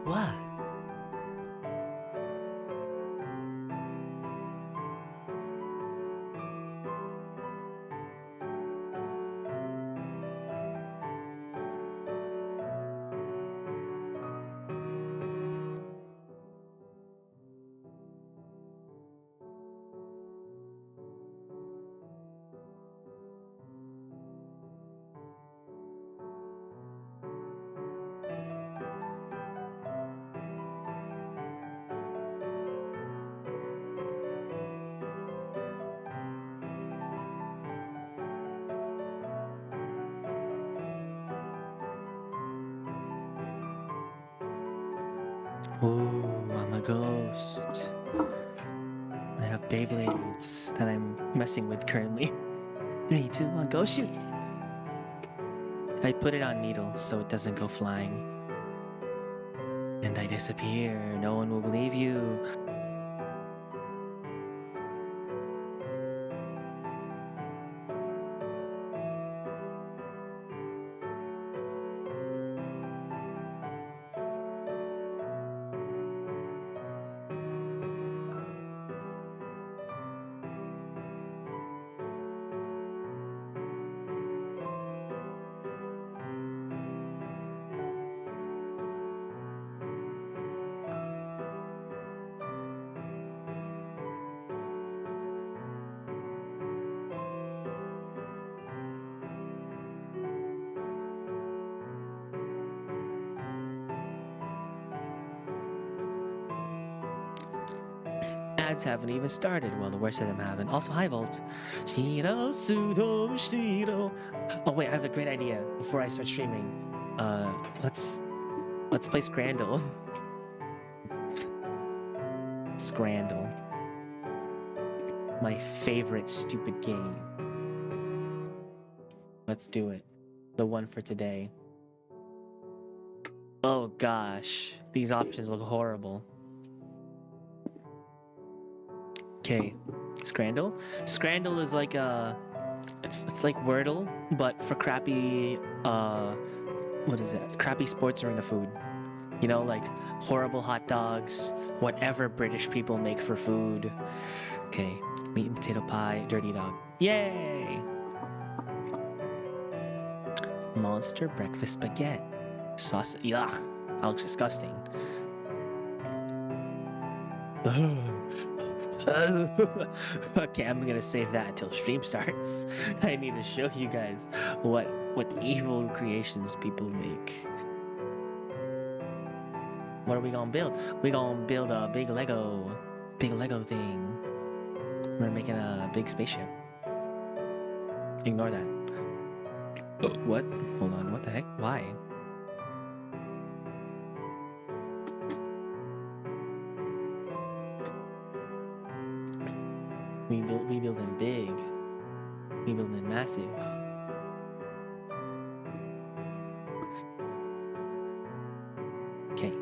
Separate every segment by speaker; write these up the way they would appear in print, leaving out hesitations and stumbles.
Speaker 1: What? Ooh, I'm a ghost. I have Beyblades that I'm messing with currently. 3, 2, 1, go shoot! I put it on needle so it doesn't go flying. And I disappear. No one will believe you. Ads haven't even started. Well, the worst of them haven't. Also, high volt. Shiro, sudo, shiro. Oh wait, I have a great idea. Before I start streaming, uh, let's play Scrandle. Scrandle. My favorite stupid game. Let's do it. The one for today. Oh gosh, these options look horrible. Okay, Scrandle. Scrandle is like it's like Wordle, but for crappy what is it? Crappy sports arena food. You know, like horrible hot dogs, whatever British people make for food. Okay, meat and potato pie, dirty dog. Yay! Monster breakfast baguette. Sauce. Yuck! That looks disgusting. Okay, I'm gonna save that until stream starts. I need to show you guys what evil creations people make. What are we gonna build? We gonna build a big Lego thing. We're making a big spaceship. Ignore that. What? Hold on. What the heck? Why? We build them big. We build them massive. Okay.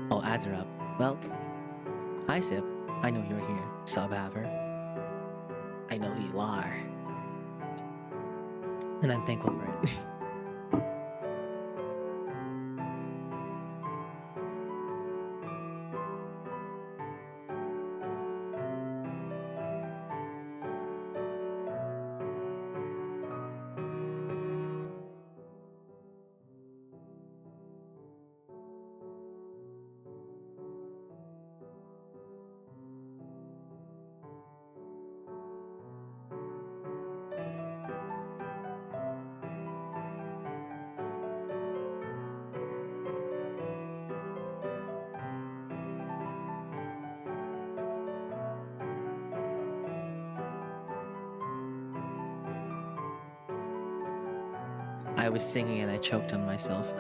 Speaker 1: Oh, ads are up. Well, hi Sip. I know you're here, sub-haver. I know who you are. And I'm thankful for it. I was singing and I choked on myself.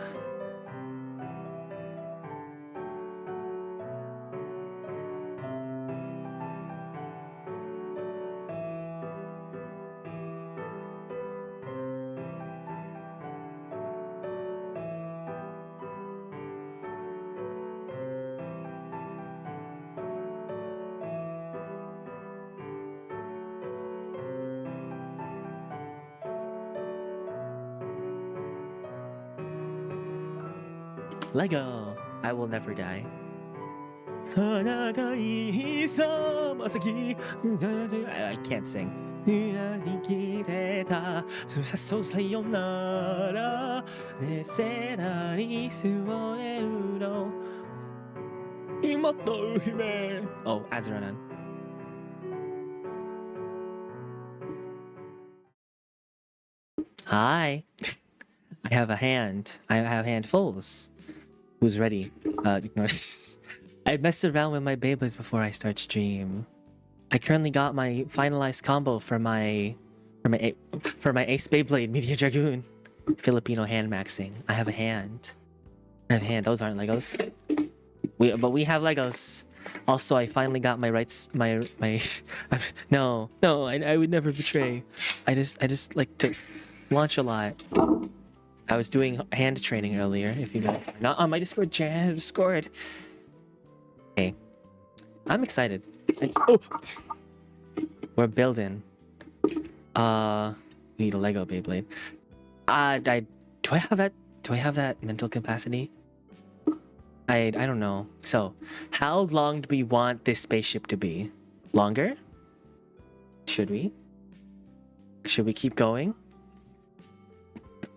Speaker 1: Lego. I will never die. I can't sing. Oh, ads are on. Hi. I have a hand. I have handfuls. Who's ready? Ignore this. I messed around with my Beyblades before I start stream. I currently got my finalized combo for my Ace Beyblade Meteor Dragoon Filipino hand maxing. I have a hand. I have a hand. Those aren't Legos. But we have Legos. Also, I finally got my rights. My no. I would never betray. I just like to launch a lot. I was doing hand training earlier. If you guys are not on my Discord chat, Discord. Hey, I'm excited. Oh, we're building. We need a Lego Beyblade. Do I have that? Do I have that mental capacity? I don't know. So, how long do we want this spaceship to be? Longer? Should we? Should we keep going?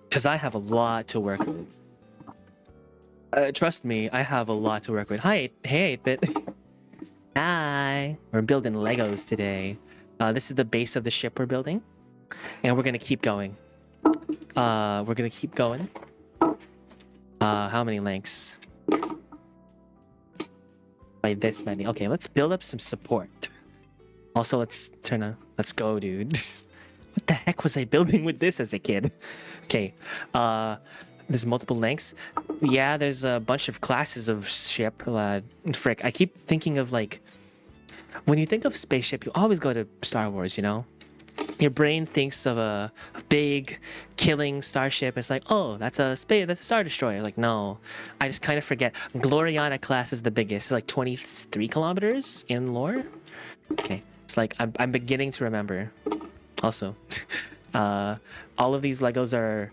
Speaker 1: Because I have a lot to work with. Trust me, I have a lot to work with. Hey, 8-bit. Hi. We're building Legos today. This is the base of the ship we're building. And we're going to keep going. How many lengths? By this many. Okay, let's build up some support. Also, let's go, dude. What the heck was I building with this as a kid? Okay, there's multiple lengths. Yeah, there's a bunch of classes of ship. Frick, I keep thinking of like, when you think of spaceship, you always go to Star Wars, you know? Your brain thinks of a big killing starship. It's like, oh, that's a Star Destroyer. Like, no, I just kind of forget. Gloriana class is the biggest. It's like 23 kilometers in lore. Okay, it's like I'm beginning to remember. Also, all of these Legos are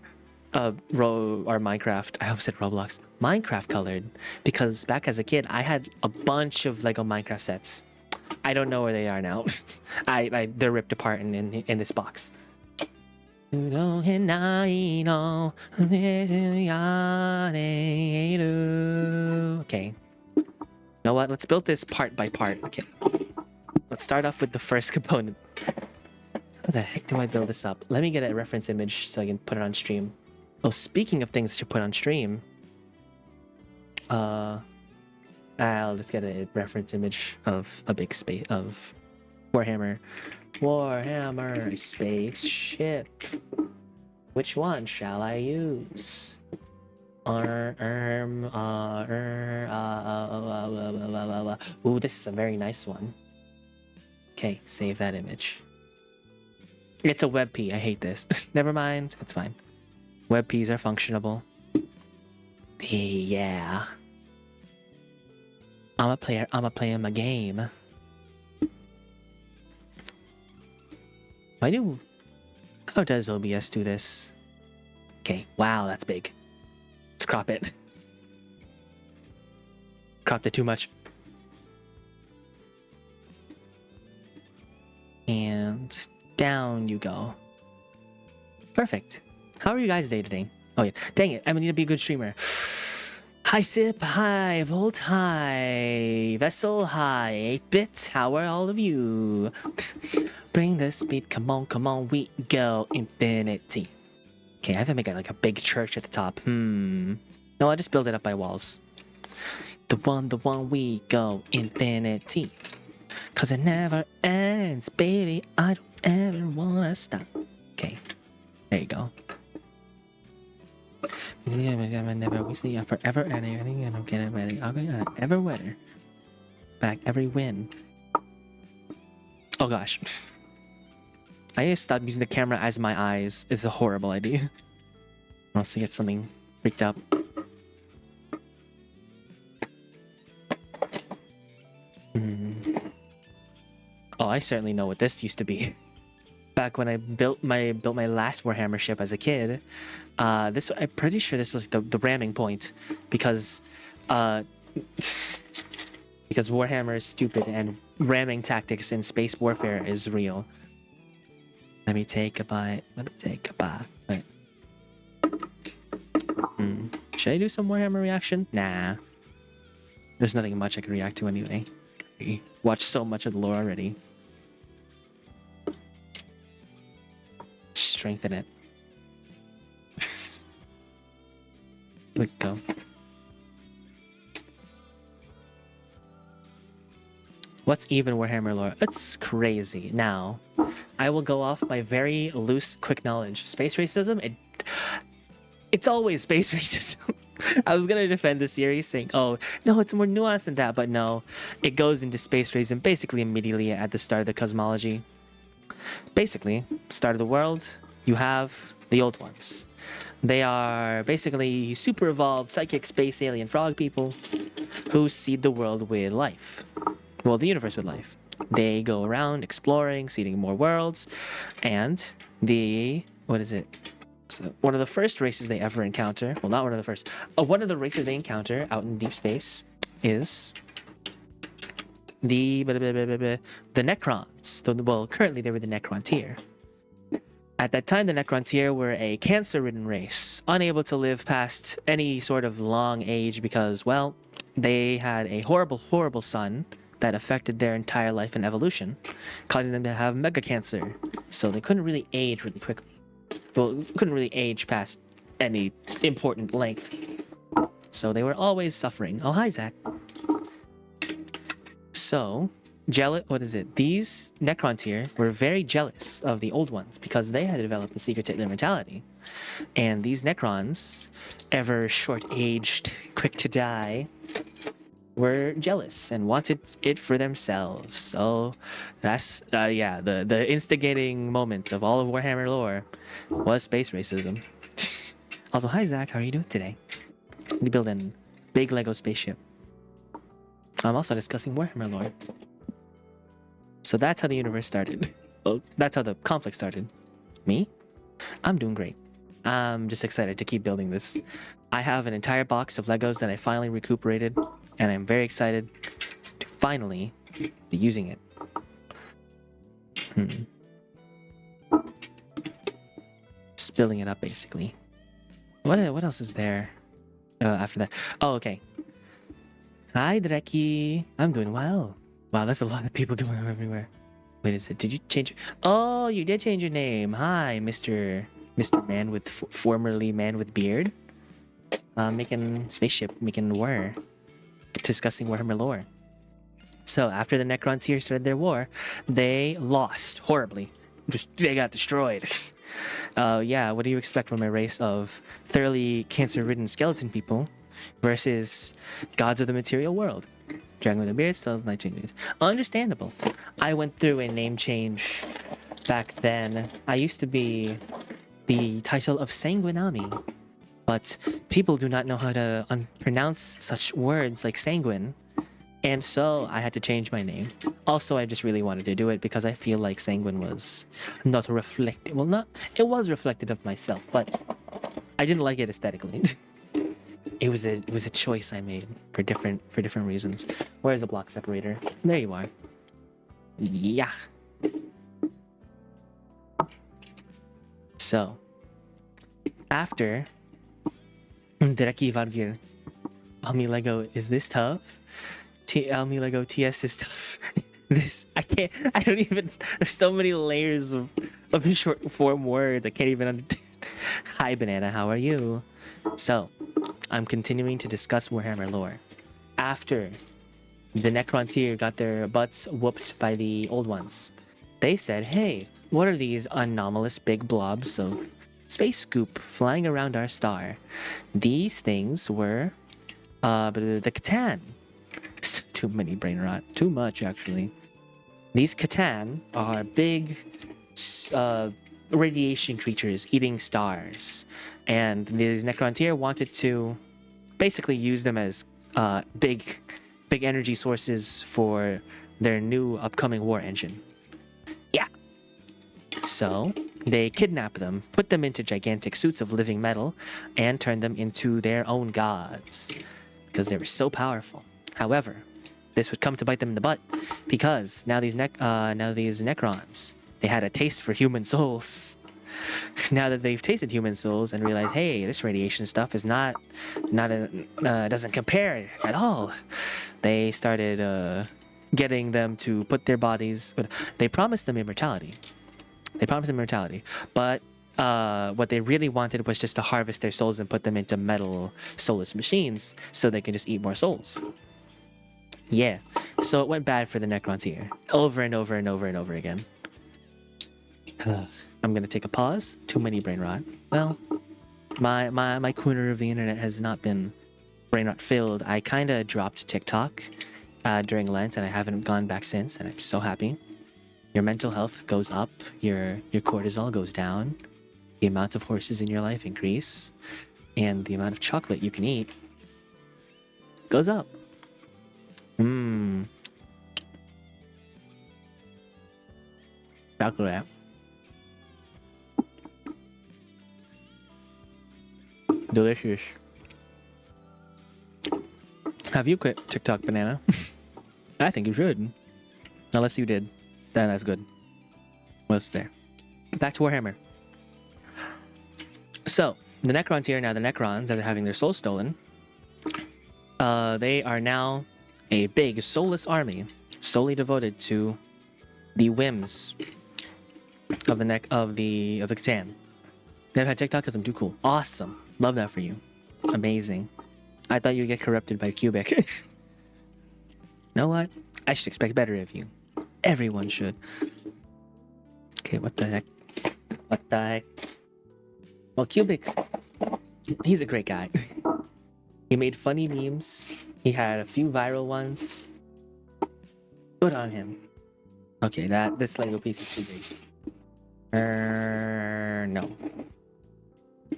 Speaker 1: Minecraft. I almost said Roblox. Minecraft colored, because back as a kid, I had a bunch of Lego Minecraft sets. I don't know where they are now. They're ripped apart in this box. Okay. You know what? Let's build this part by part. Okay. Let's start off with the first component. How the heck do I build this up? Let me get a reference image so I can put it on stream. Oh, speaking of things to put on stream, I'll just get a reference image of a big space of Warhammer spaceship. Which one shall I use? Ooh, this is a very nice one. Okay, save that image. It's a WebP. I hate this. Never mind. It's fine. WebPs are functionable. Yeah. I'm a player. I'm a play my game. How does OBS do this? Okay. Wow, that's big. Let's crop it. Cropped it too much. And down you go. Perfect. How are you guys today? Oh yeah. Dang it. I need to be a good streamer. Hi Sip, hi Volt, hi Vessel, hi 8-bit. How are all of you? Bring the speed, come on, we go infinity. Okay, I have to make it like a big church at the top. No, I'll just build it up by walls. The one, we go infinity. Cause it never ends, baby. I don't ever wanna stop. Okay, there you go. Never we see forever and anything and okay, ever winner. Back every win. Oh gosh. I need to stop using the camera as my eyes. It's a horrible idea. Or else I get something freaked up. Oh, I certainly know what this used to be. back when I built my last Warhammer ship as a kid. I'm pretty sure this was the ramming point, because because Warhammer is stupid and ramming tactics in space warfare is real. Let me take a bite. Wait. Should I do some Warhammer reaction? Nah. There's nothing much I can react to anyway. Watched so much of the lore already. Strengthen it. We go. What's even Warhammer lore? It's crazy. Now, I will go off my very loose, quick knowledge. Space racism? It's always space racism. I was gonna defend the series saying, oh, no, it's more nuanced than that, but no. It goes into space racism basically immediately at the start of the cosmology. Basically, start of the world, you have the old ones. They are basically super evolved psychic space alien frog people who seed the world with life. Well, the universe with life. They go around exploring, seeding more worlds, and one of the first races they ever encounter, well, not one of the first, one of the races they encounter out in deep space is the Necrons. Well, currently they were the Necron tier. At that time, the Necron tier were a cancer-ridden race, unable to live past any sort of long age because, well, they had a horrible, horrible sun that affected their entire life and evolution, causing them to have mega cancer. So they couldn't really age really quickly. Well, couldn't really age past any important length. So they were always suffering. Oh, hi, Zach. So, these Necron tier were very jealous of the old ones because they had developed the secret to immortality. And these Necrons, ever short-aged, quick to die, were jealous and wanted it for themselves. So that's the instigating moment of all of Warhammer lore was space racism. Also, hi Zach, how are you doing today? We build a big Lego spaceship. I'm also discussing Warhammer lore. So that's how the universe started. Well, that's how the conflict started. Me? I'm doing great. I'm just excited to keep building this. I have an entire box of Legos that I finally recuperated, and I'm very excited to finally be using it. Just building it up, basically. What else is there after that? Oh, okay. Hi, Dreki. I'm doing well. Wow, that's a lot of people going everywhere. Wait, did you change? Oh, you did change your name. Hi, Mr. Man with formerly Man with Beard. Making spaceship, making war, discussing Warhammer lore. So after the Necron tier started their war, they lost horribly. They got destroyed. Yeah, what do you expect from a race of thoroughly cancer-ridden skeleton people versus gods of the material world? Dragon with a beard, still has night changes. Understandable. I went through a name change back then. I used to be the title of Sanguinami, but people do not know how to pronounce such words like sanguine, and so I had to change my name. Also, I just really wanted to do it because I feel like sanguine was not reflective. Well, it was reflective of myself, but I didn't like it aesthetically. It was a choice I made for different reasons. Where's the block separator? There you are. Yeah. So, after Dreki Vargir, Almi Lego, is this tough? Almi Lego TS is tough. I don't even, there's so many layers of short form words. I can't even understand. Hi, Banana, how are you? So, I'm continuing to discuss Warhammer lore. After the Necron tier got their butts whooped by the old ones, they said, hey, what are these anomalous big blobs of space goop flying around our star? These things were the Catan. Too many brain rot. Too much, actually. These Catan are big radiation creatures eating stars. And these Necron tier wanted to basically use them as big energy sources for their new upcoming war engine. Yeah. So they kidnap them, put them into gigantic suits of living metal, and turn them into their own gods because they were so powerful. However, this would come to bite them in the butt because now these Necrons, they had a taste for human souls. Now that they've tasted human souls and realized, hey, this radiation stuff is doesn't compare at all, they started getting them to put their bodies. They promised them immortality. But what they really wanted was just to harvest their souls and put them into metal soulless machines so they can just eat more souls. Yeah, so it went bad for the Necrons here, over and over and over and over again. I'm gonna take a pause. Too many brain rot. Well, my corner of the internet has not been brain rot filled. I kind of dropped TikTok during Lent, and I haven't gone back since, and I'm so happy. Your mental health goes up, your cortisol goes down, the amount of horses in your life increase, and the amount of chocolate you can eat goes up. Chocolate. Delicious. Have you quit TikTok, Banana? I think you should. Unless you did. Then that's good. What's there? Back to Warhammer. So, the Necrons here, now the Necrons that are having their souls stolen, they are now a big soulless army, solely devoted to the whims of the Catan. They've had TikTok because I'm too cool. Awesome. Love that for you. Amazing. I thought you'd get corrupted by Cubic. You know what? I should expect better of you. Everyone should. Okay, what the heck? What the heck? Well, Cubic, he's a great guy. He made funny memes. He had a few viral ones. Good on him. Okay, this Lego piece is too big. No.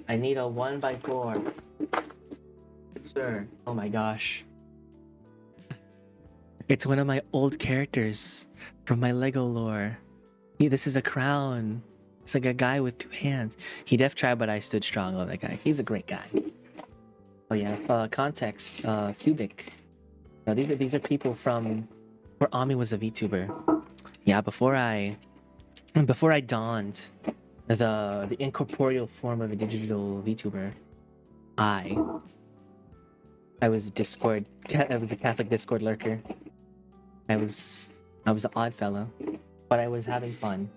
Speaker 1: I need a 1x4. Sir. Oh my gosh. It's one of my old characters from my Lego lore. This is a crown. It's like a guy with two hands. He def tried, but I stood strong. Love that guy. He's a great guy. Oh yeah, context. Cubic. Now these are people from where Ami was a VTuber. Yeah, before I donned the incorporeal form of a digital VTuber, I was Discord. I was a Catholic Discord lurker. I was an odd fellow, but I was having fun.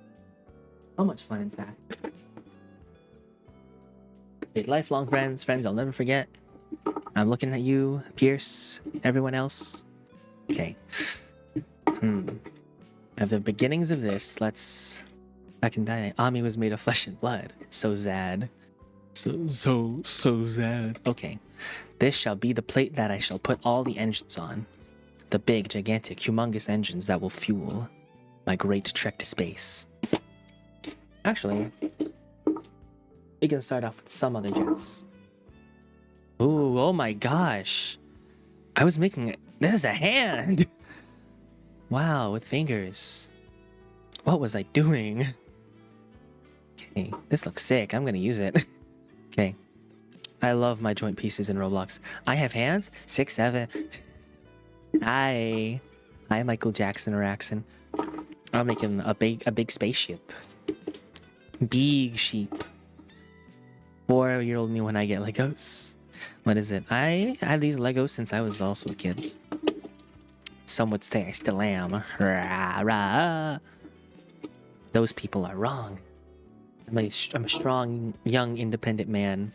Speaker 1: So much fun, in fact. Okay, lifelong friends I'll never forget. I'm looking at you, Pierce, everyone else. Okay. At the beginnings of this, back in die. Ami was made of flesh and blood. So sad. So sad. Okay. This shall be the plate that I shall put all the engines on. The big, gigantic, humongous engines that will fuel my great trek to space. Actually, we can start off with some other jets. Ooh, oh my gosh. I was making it. This is a hand. Wow, with fingers. What was I doing? Okay, this looks sick. I'm gonna use it. Okay. I love my joint pieces in Roblox. I have hands. 6, 7. Hi, Michael Jackson or Axon. I'm making a big spaceship. Big sheep. 4-year-old me when I get Legos. What is it? I had these Legos since I was also a kid. Some would say I still am. Rah, rah. Those people are wrong. I'm a strong, young, independent man.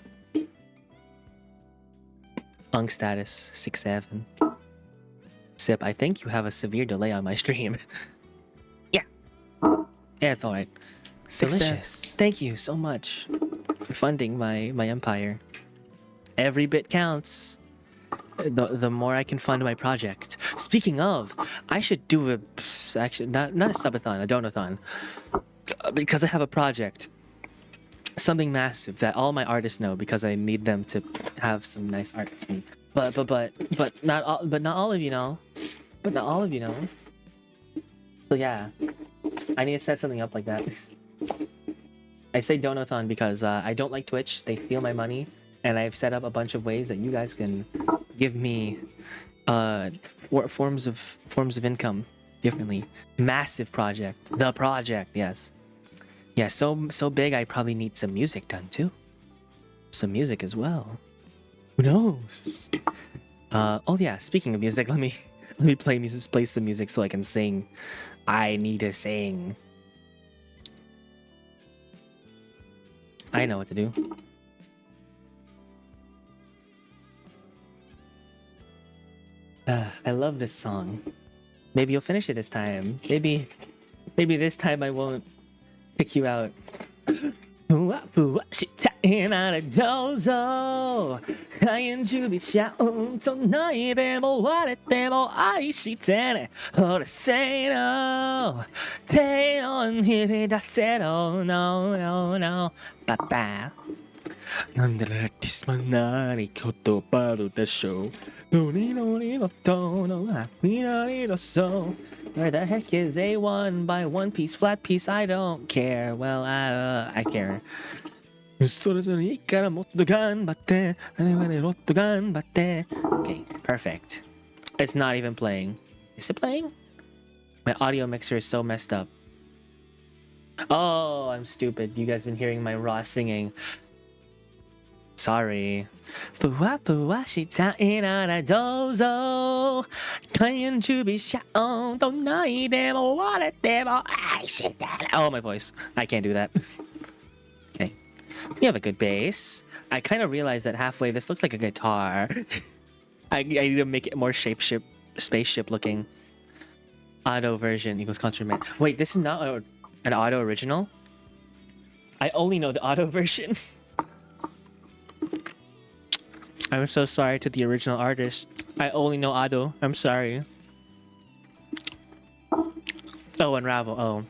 Speaker 1: Ung status 6-7. Sip, I think you have a severe delay on my stream. Yeah, it's all right. Delicious. Thank you so much for funding my empire. Every bit counts. The more I can fund my project. Speaking of, I should do actually not a subathon, a donathon, because I have a project. Something massive that all my artists know because I need them to have some nice art for me. But not all of you know. But not all of you know. So yeah, I need to set something up like that. I say donathon because I don't like Twitch. They steal my money, and I've set up a bunch of ways that you guys can give me forms of income differently. Massive project. The project, yes. Yeah, so big I probably need some music done too. Some music as well. Who knows? Oh yeah, speaking of music, let me play some music so I can sing. I need to sing. I know what to do. I love this song. Maybe you'll finish it this time. Maybe this time I won't pick you out. Where the heck is A1 by One Piece Flat Piece? I don't care. Well, I care. Okay, perfect. It's not even playing. Is it playing? My audio mixer is so messed up. Oh, I'm stupid. You guys been hearing my raw singing. Sorry. Oh my voice. I can't do that. Okay. We have a good bass. I kind of realized that halfway this looks like a guitar. I need to make it more spaceship looking. Auto version equals contriment. Wait, this is not an auto original? I only know the auto version. I'm so sorry to the original artist. I only know Ado. I'm sorry. Oh, Unravel. Oh.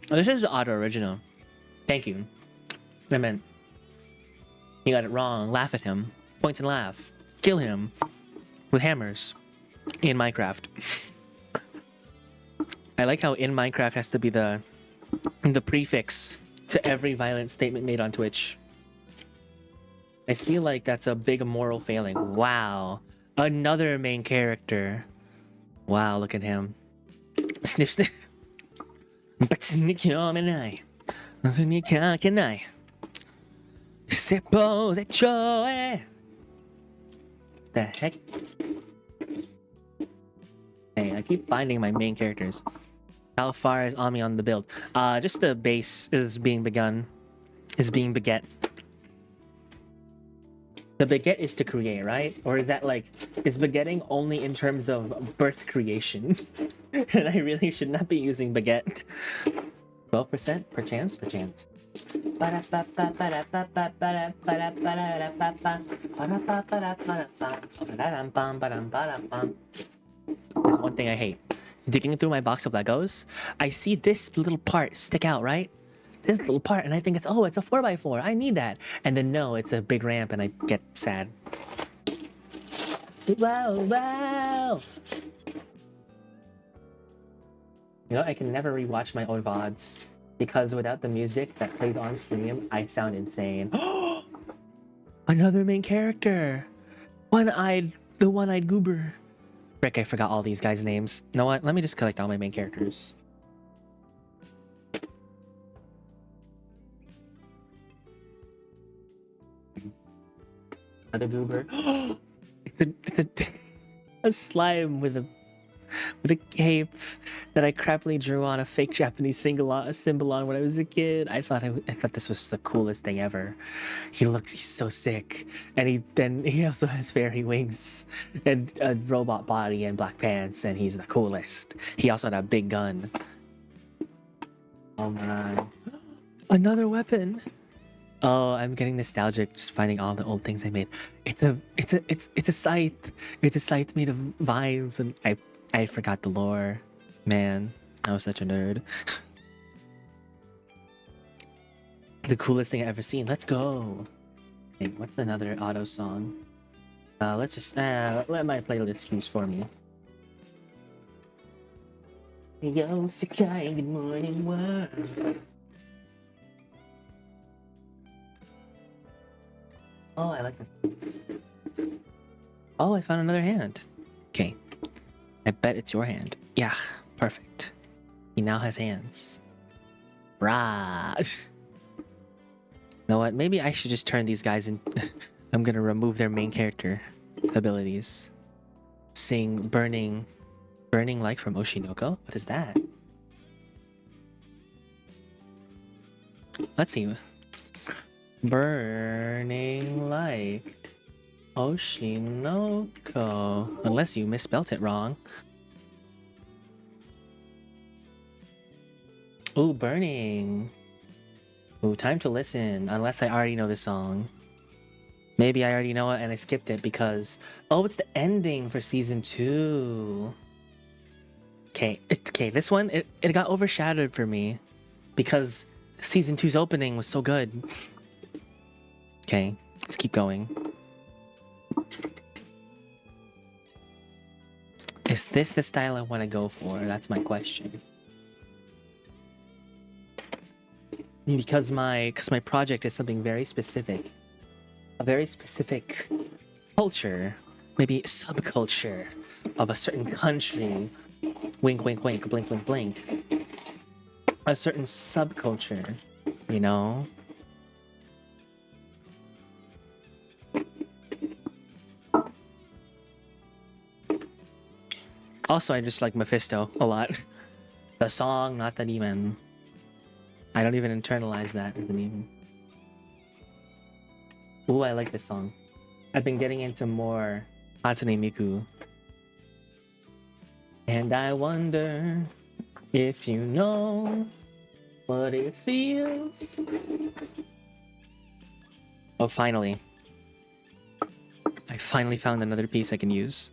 Speaker 1: Oh, this is the Ado original. Thank you. I meant... You got it wrong. Laugh at him. Point and laugh. Kill him. With hammers. In Minecraft. I like how in Minecraft has to be the prefix to every violent statement made on Twitch. I feel like that's a big moral failing. Wow. Another main character. Wow, look at him. Sniff, sniff. But sniff your man. Can I? Suppose it's joy. The heck? Hey, I keep finding my main characters. How far is Ami on the build? Just the base is being begun. Is being beget. The beget is to create, right? Or is that like, is begetting only in terms of birth creation? And I really should not be using beget. 12%? Perchance? Perchance. There's one thing I hate. Digging through my box of Legos, I see this little part stick out, right? This little part, and I think it's a 4x4. I need that. And then no, it's a big ramp, and I get sad. Wow, wow. You know, I can never rewatch my own VODs because without the music that plays on stream, I sound insane. Another main character. The one-eyed goober. Frick, I forgot all these guys' names. You know what? Let me just collect all my main characters. Another goober. it's a slime with a cape that I crappily drew on a fake Japanese symbol on when I was a kid. I thought this was the coolest thing ever. He's so sick, and he also has fairy wings and a robot body and black pants, and he's the coolest. He also had a big gun. Oh man, another weapon. Oh, I'm getting nostalgic just finding all the old things I made. It's a scythe. It's a scythe made of vines, and I forgot the lore. Man, I was such a nerd. The coolest thing I've ever seen. Let's go. Hey, what's another auto song? Let's just let my playlist choose for me. Yo, Sakai, good morning, world. Oh, I like this. Oh, I found another hand. Okay. I bet it's your hand. Yeah, perfect. He now has hands. Rah! You know what? Maybe I should just turn these guys in. I'm gonna remove their main character abilities. Sing Burning Light from Oshinoko? What is that? Let's see. Burning Light. Oshinoko. Unless you misspelt it wrong. Ooh, burning. Ooh, time to listen. Unless I already know this song. Maybe I already know it and I skipped it because... Oh, it's the ending for season 2. Okay, this one, it got overshadowed for me. Because season 2's opening was so good. Okay, let's keep going. Is this the style I want to go for? That's my question. Because my project is something very specific. A very specific culture, maybe subculture of a certain country. Wink, wink, wink, blink, blink, blink. A certain subculture, you know? Also, I just like Mephisto a lot. The song, not the demon. I don't even internalize that as the demon. Ooh, I like this song. I've been getting into more Hatsune Miku. And I wonder if you know what it feels. Oh, finally. I finally found another piece I can use.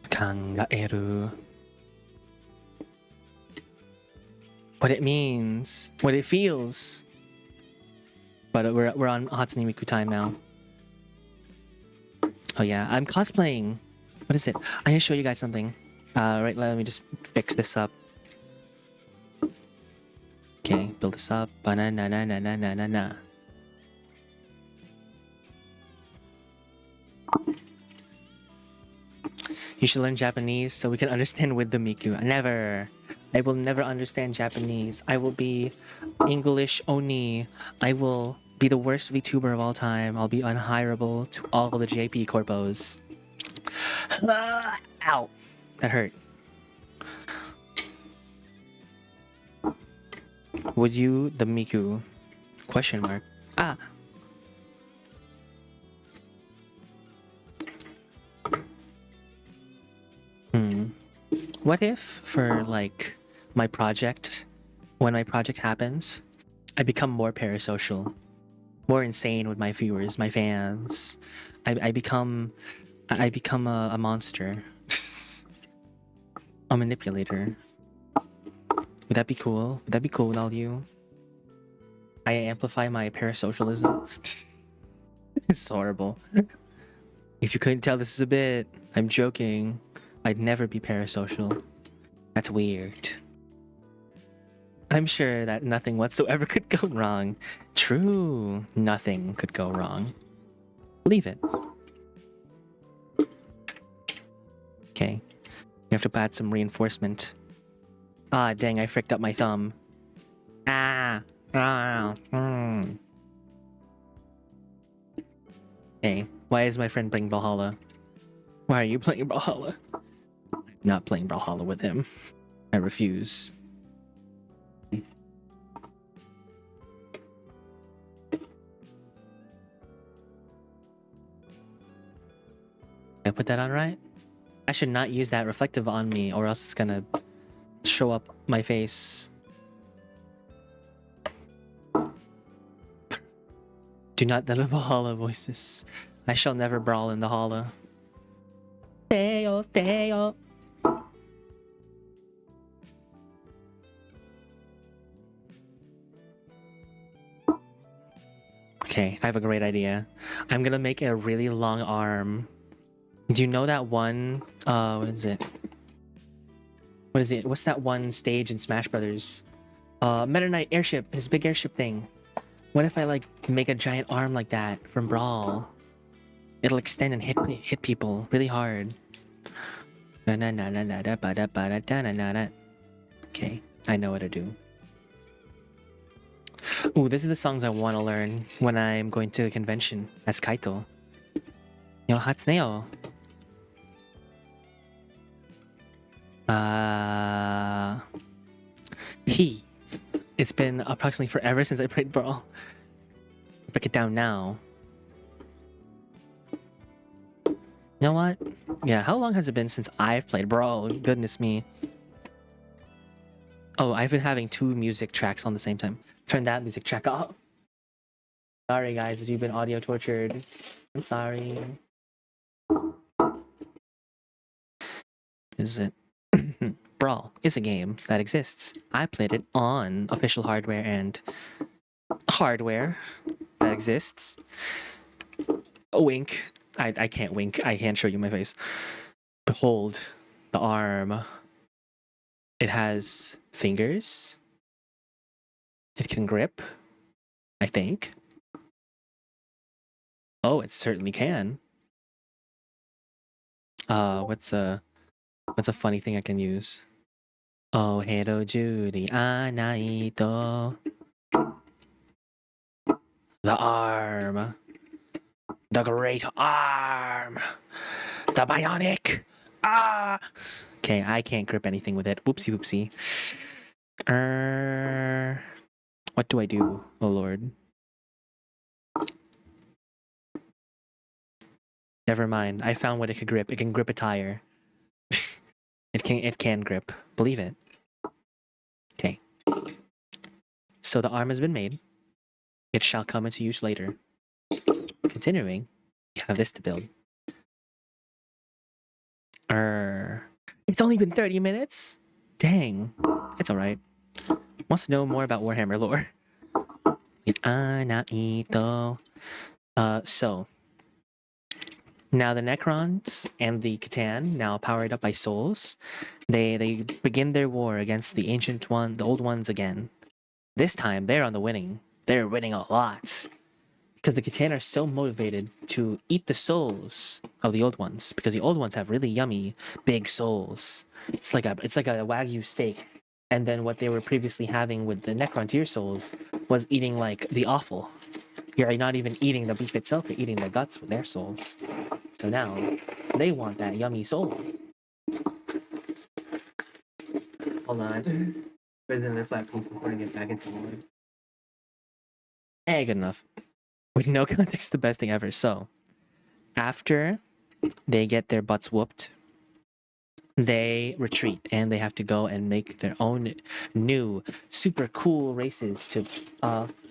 Speaker 1: Kangaeru. What it means. What it feels. But we're on Hatsune Miku time now. Oh yeah, I'm cosplaying. What is it? I need to show you guys something. Right, let me just fix this up. Okay, build this up. Ba-na-na-na-na-na-na-na. You should learn Japanese so we can understand with the Miku. Never. I will never understand Japanese. I will be English only. I will be the worst VTuber of all time. I'll be unhireable to all the JP corpos. Ow. That hurt. Would you, the Miku? Question mark. Ah. What if for like my project, when my project happens, I become more parasocial, more insane with my viewers, my fans. I become a monster, a manipulator. Would that be cool? Would that be cool with all you? I amplify my parasocialism. It's horrible. If you couldn't tell, this is a bit. I'm joking. I'd never be parasocial. That's weird. I'm sure that nothing whatsoever could go wrong. True. Nothing could go wrong. Believe it. Okay. You have to add some reinforcement. Ah, dang, I fricked up my thumb. Ah. Hey, why is my friend playing Valhalla? Why are you playing Valhalla? I'm not playing Valhalla with him. I refuse. I put that on right? I should not use that reflective on me or else it's gonna show up my face. Do not let the Valhalla voices. I shall never brawl in the Hala. Teo, Teo. Okay, I have a great idea. I'm gonna make a really long arm. Do you know that one? What is it? What is it? What's that one stage in Smash Brothers? Meta Knight airship, his big airship thing. What if I like make a giant arm like that from Brawl? It'll extend and hit people really hard. Okay, I know what to do. Ooh, this is the songs I want to learn when I'm going to the convention as Kaito. Yo, Hatsune. He. It's been approximately forever since I played Brawl. Break it down now. You know what? Yeah, how long has it been since I've played Brawl? Goodness me. Oh, I've been having 2 music tracks on the same time. Turn that music track off. Sorry guys if you've been audio tortured. I'm sorry. Is it? Brawl is a game that exists. I played it on official hardware and hardware that exists. A wink. I can't wink. I can't show you my face. Behold the arm. It has fingers. It can grip, I think. Oh, it certainly can. What's a funny thing I can use? Oh, hello, Judy. Anaito. The arm. The great arm. The bionic. Ah. Okay, I can't grip anything with it. Whoopsie whoopsie. What do I do? Oh lord. Never mind. I found what it could grip. It can grip a tire. It can grip. Believe it. Okay. So the arm has been made. It shall come into use later. Continuing, we have this to build. It's only been 30 minutes? Dang. It's alright. Wants to know more about Warhammer lore. So now the Necrons and the Catan, now powered up by souls, they begin their war against the the old ones again. This time they're on the winning. They're winning a lot. Because the Catan are so motivated to eat the souls of the old ones, because the old ones have really yummy big souls. It's like a Wagyu steak. And then what they were previously having with the Necron tier souls was eating like the offal. You're not even eating the beef itself, you're eating the guts with their souls. So now they want that yummy soul. Hold on. President of Flat Teeth before I get back into war. Good enough. With no context, the best thing ever. So, after they get their butts whooped, they retreat and they have to go and make their own new super cool races to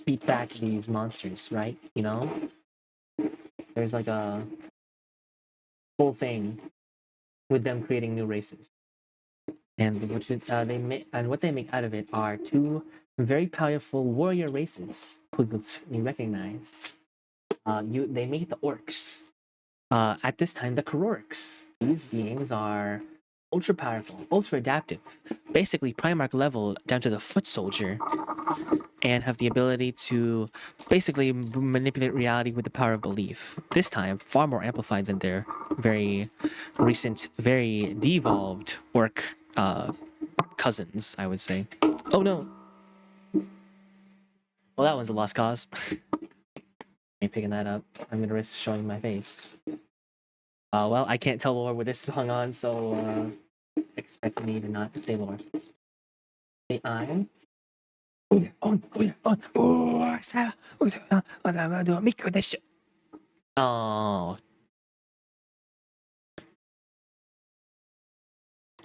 Speaker 1: beat back these monsters, right? You know? There's like a whole thing with them creating new races. And what they make out of it are 2 very powerful warrior races who you'll certainly recognize. They make the orcs. At this time, the Kororks. These beings are ultra powerful, ultra adaptive, basically Primarch level down to the foot soldier, and have the ability to basically manipulate reality with the power of belief. This time, far more amplified than their very recent, very devolved orc cousins, I would say. Oh no! Well, that one's a lost cause. Ain't picking that up. I'm gonna risk showing my face. Well, I can't tell lore with this song on, so expect me to not say lore. Say I'm. Oh.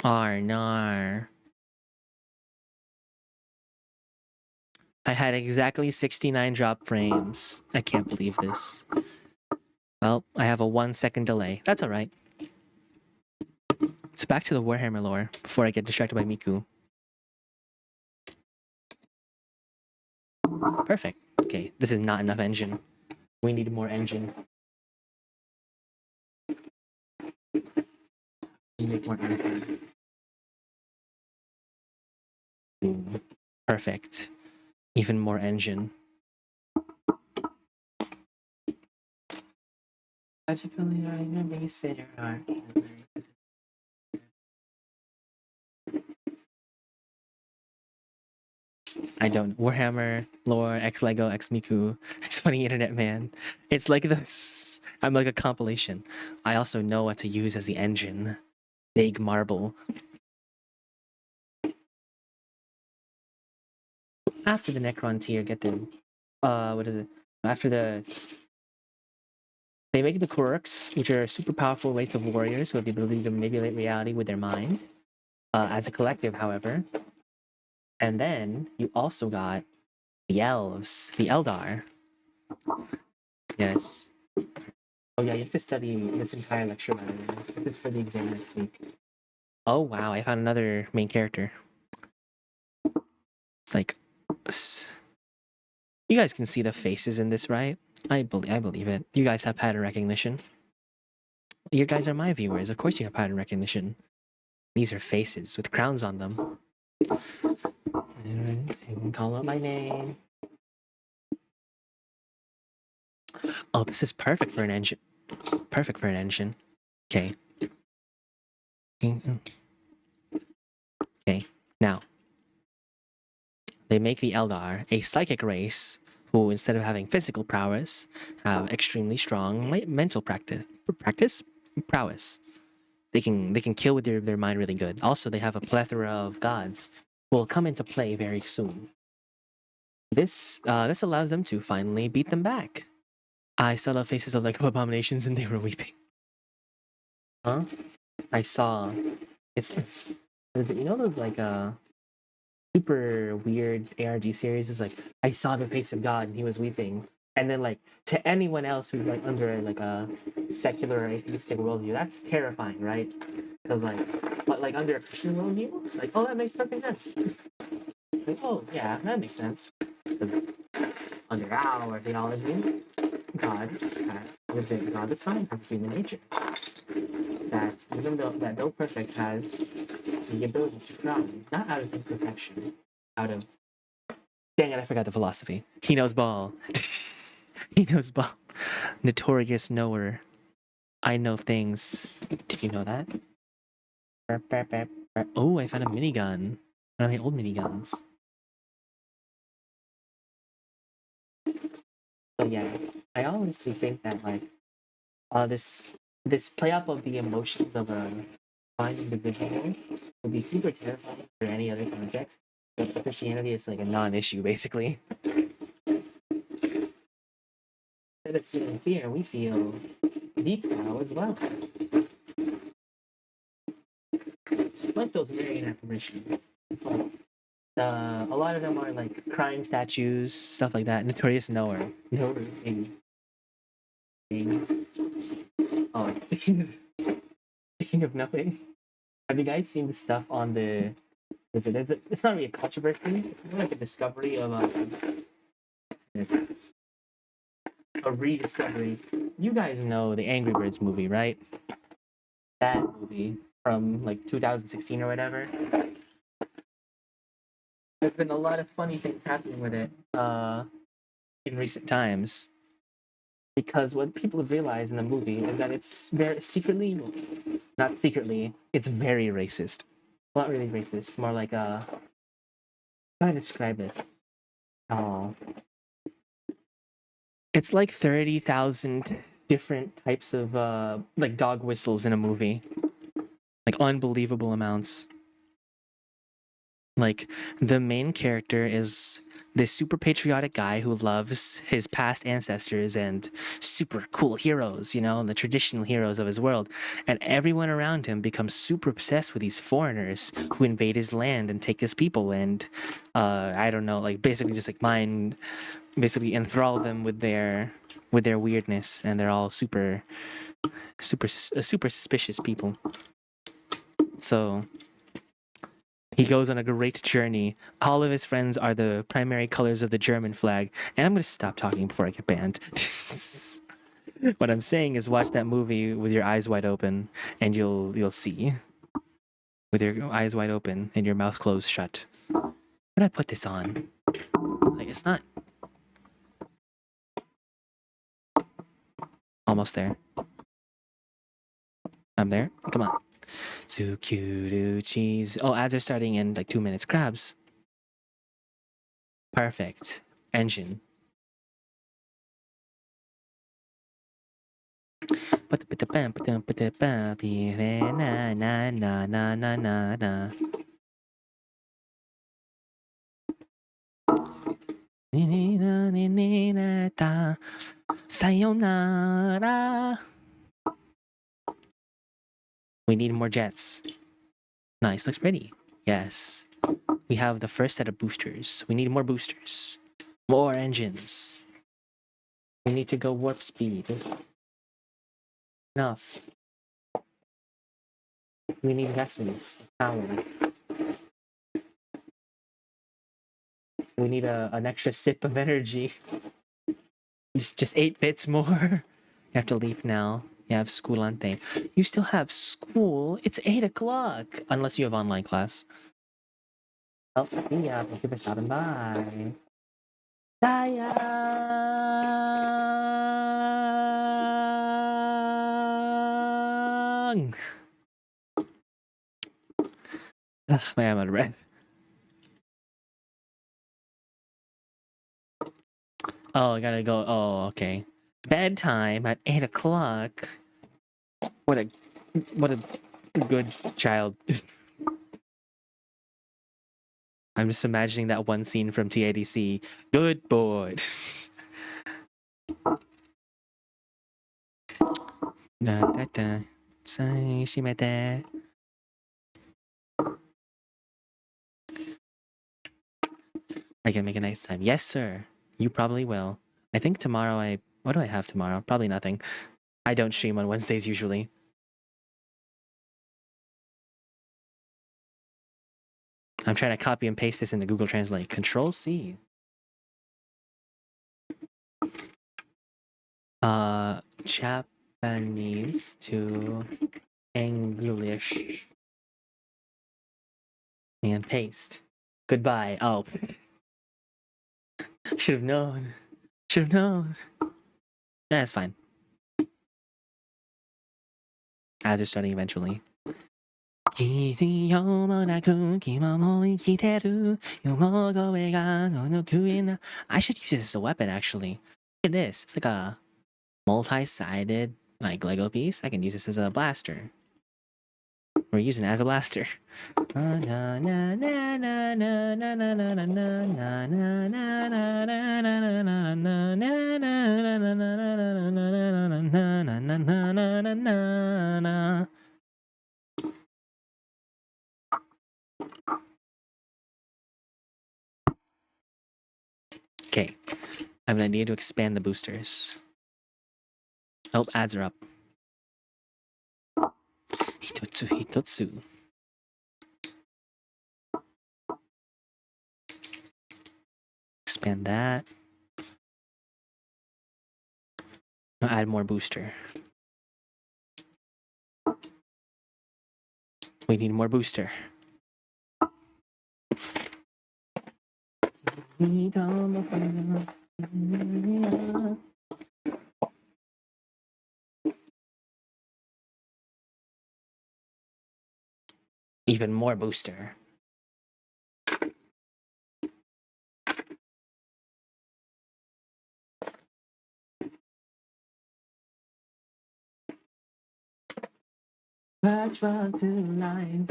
Speaker 1: Arnar. I had exactly 69 drop frames. I can't believe this. Well, I have a 1-second delay. That's alright. So back to the Warhammer lore before I get distracted by Miku. Perfect. Okay, this is not enough engine. We need more engine. We need more engine. perfect. Even more engine. Magically, I'm a babysitter. I don't. Warhammer, lore, X Lego, X Miku, X Funny Internet Man. It's like this. I'm like a compilation. I also know what to use as the engine. Big marble. After the Necron tier, get the what is it? After they make the Quirks, which are super powerful race of warriors who have the ability to manipulate reality with their mind. As a collective, however. And then you also got the elves, the Eldar. Yes. Oh yeah, you have to study this entire lecture by the way. This is for the exam next week. Oh wow, I found another main character. It's like, you guys can see the faces in this, right? I believe it. You guys have pattern recognition. You guys are my viewers. Of course you have pattern recognition. These are faces with crowns on them. You can call out my name. Oh, this is perfect for an engine. Perfect for an engine. Okay. Okay. Now, they make the Eldar a psychic race who, instead of having physical prowess, have extremely strong mental prowess. They can kill with their mind really good. Also, they have a plethora of gods who will come into play very soon. This allows them to finally beat them back. I saw the faces of like abominations and they were weeping. Huh? I saw. It's is it, you know those like super weird ARG series is like I saw the face of God and he was weeping. And then like to anyone else who's like under like a secular or atheistic worldview, that's terrifying, right? Because like but like under a Christian worldview, like oh that makes perfect sense. Like, oh yeah, that makes sense. Under our theology, God, God the Son has human nature. That even though perfect has the ability to cry, not out of imperfection, out of dang it, I forgot the philosophy. He knows ball. He knows ball. Notorious knower. I know things. Did you know that? Oh, I found a minigun. One of my old miniguns. But yeah, I honestly think that like this play up of the emotions of a fine individual would be super terrifying for any other context. But for Christianity, it's like a non-issue basically. Instead of feeling fear, we feel deep now as well. Like those Marian apparitions. It's like a lot of them are like crying statues, stuff like that. Notorious knower. Knower. Oh, speaking of nothing. Have you guys seen the stuff on the? It's not really a controversy. It's more like a discovery of a rediscovery. You guys know the Angry Birds movie, right? That movie from like 2016 or whatever. There's been a lot of funny things happening with it in recent times. Because what people realize in the movie is that it's very secretly, not secretly, it's very racist. Not really racist, more like how do I describe it? Oh, it's like 30,000 different types of like dog whistles in a movie, like unbelievable amounts. Like the main character is this super patriotic guy who loves his past ancestors and super cool heroes, you know, the traditional heroes of his world. And everyone around him becomes super obsessed with these foreigners who invade his land and take his people and I don't know, like basically just like basically enthrall them with their weirdness, and they're all super suspicious people. So he goes on a great journey. All of his friends are the primary colors of the German flag. And I'm going to stop talking before I get banned. What I'm saying is watch that movie with your eyes wide open and you'll see. With your eyes wide open and your mouth closed shut. What did I put this on? Like, it's not almost there. I'm there. Come on. Tsukuru cheese. Oh, ads are starting in like 2 minutes. Crabs. Perfect. Engine. Sayonara. We need more jets. Nice, looks pretty. Yes. We have the first set of boosters. We need more boosters. More engines. We need to go warp speed. Enough. We need vessels. Power. We need an extra sip of energy. Just 8 bits more. You have to leave now. You have schoolante. You still have school. It's 8 o'clock. Unless you have online class. Oh, yeah. Thank you for stopping by. Sayang! Ugh, man, I'm out of breath. Oh, I gotta go. Oh, okay. Bedtime at 8 o'clock. What a good child. I'm just imagining that one scene from TADC. Good boy. Da, da, da. Say, shimete. I can make a nice time. Yes, sir. You probably will. I think tomorrow what do I have tomorrow? Probably nothing. I don't stream on Wednesdays usually. I'm trying to copy and paste this into Google Translate. Control C. Japanese to English. And paste. Goodbye. Oh. Should have known. Should have known. That's fine. Ads are starting eventually. I should use this as a weapon, actually. Look at this. It's like a multi-sided like Lego piece. I can use this as a blaster. We're using it as a blaster. Okay, I have an idea to expand the boosters. Oh, ads are up. Hitotsu, hitotsu. Expand that. I'll add more booster. We need more booster. Even more booster. Patch to line.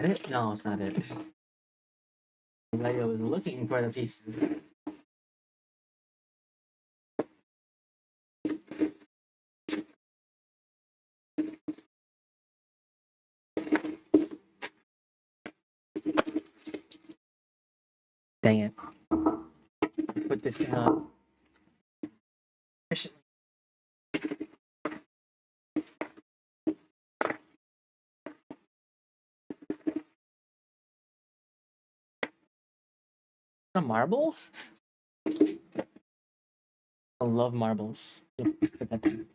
Speaker 1: It? No, it's not it. Lego was looking for the pieces. Dang it. Put this down. Efficiently. A marble? I love marbles. Yep, put that down.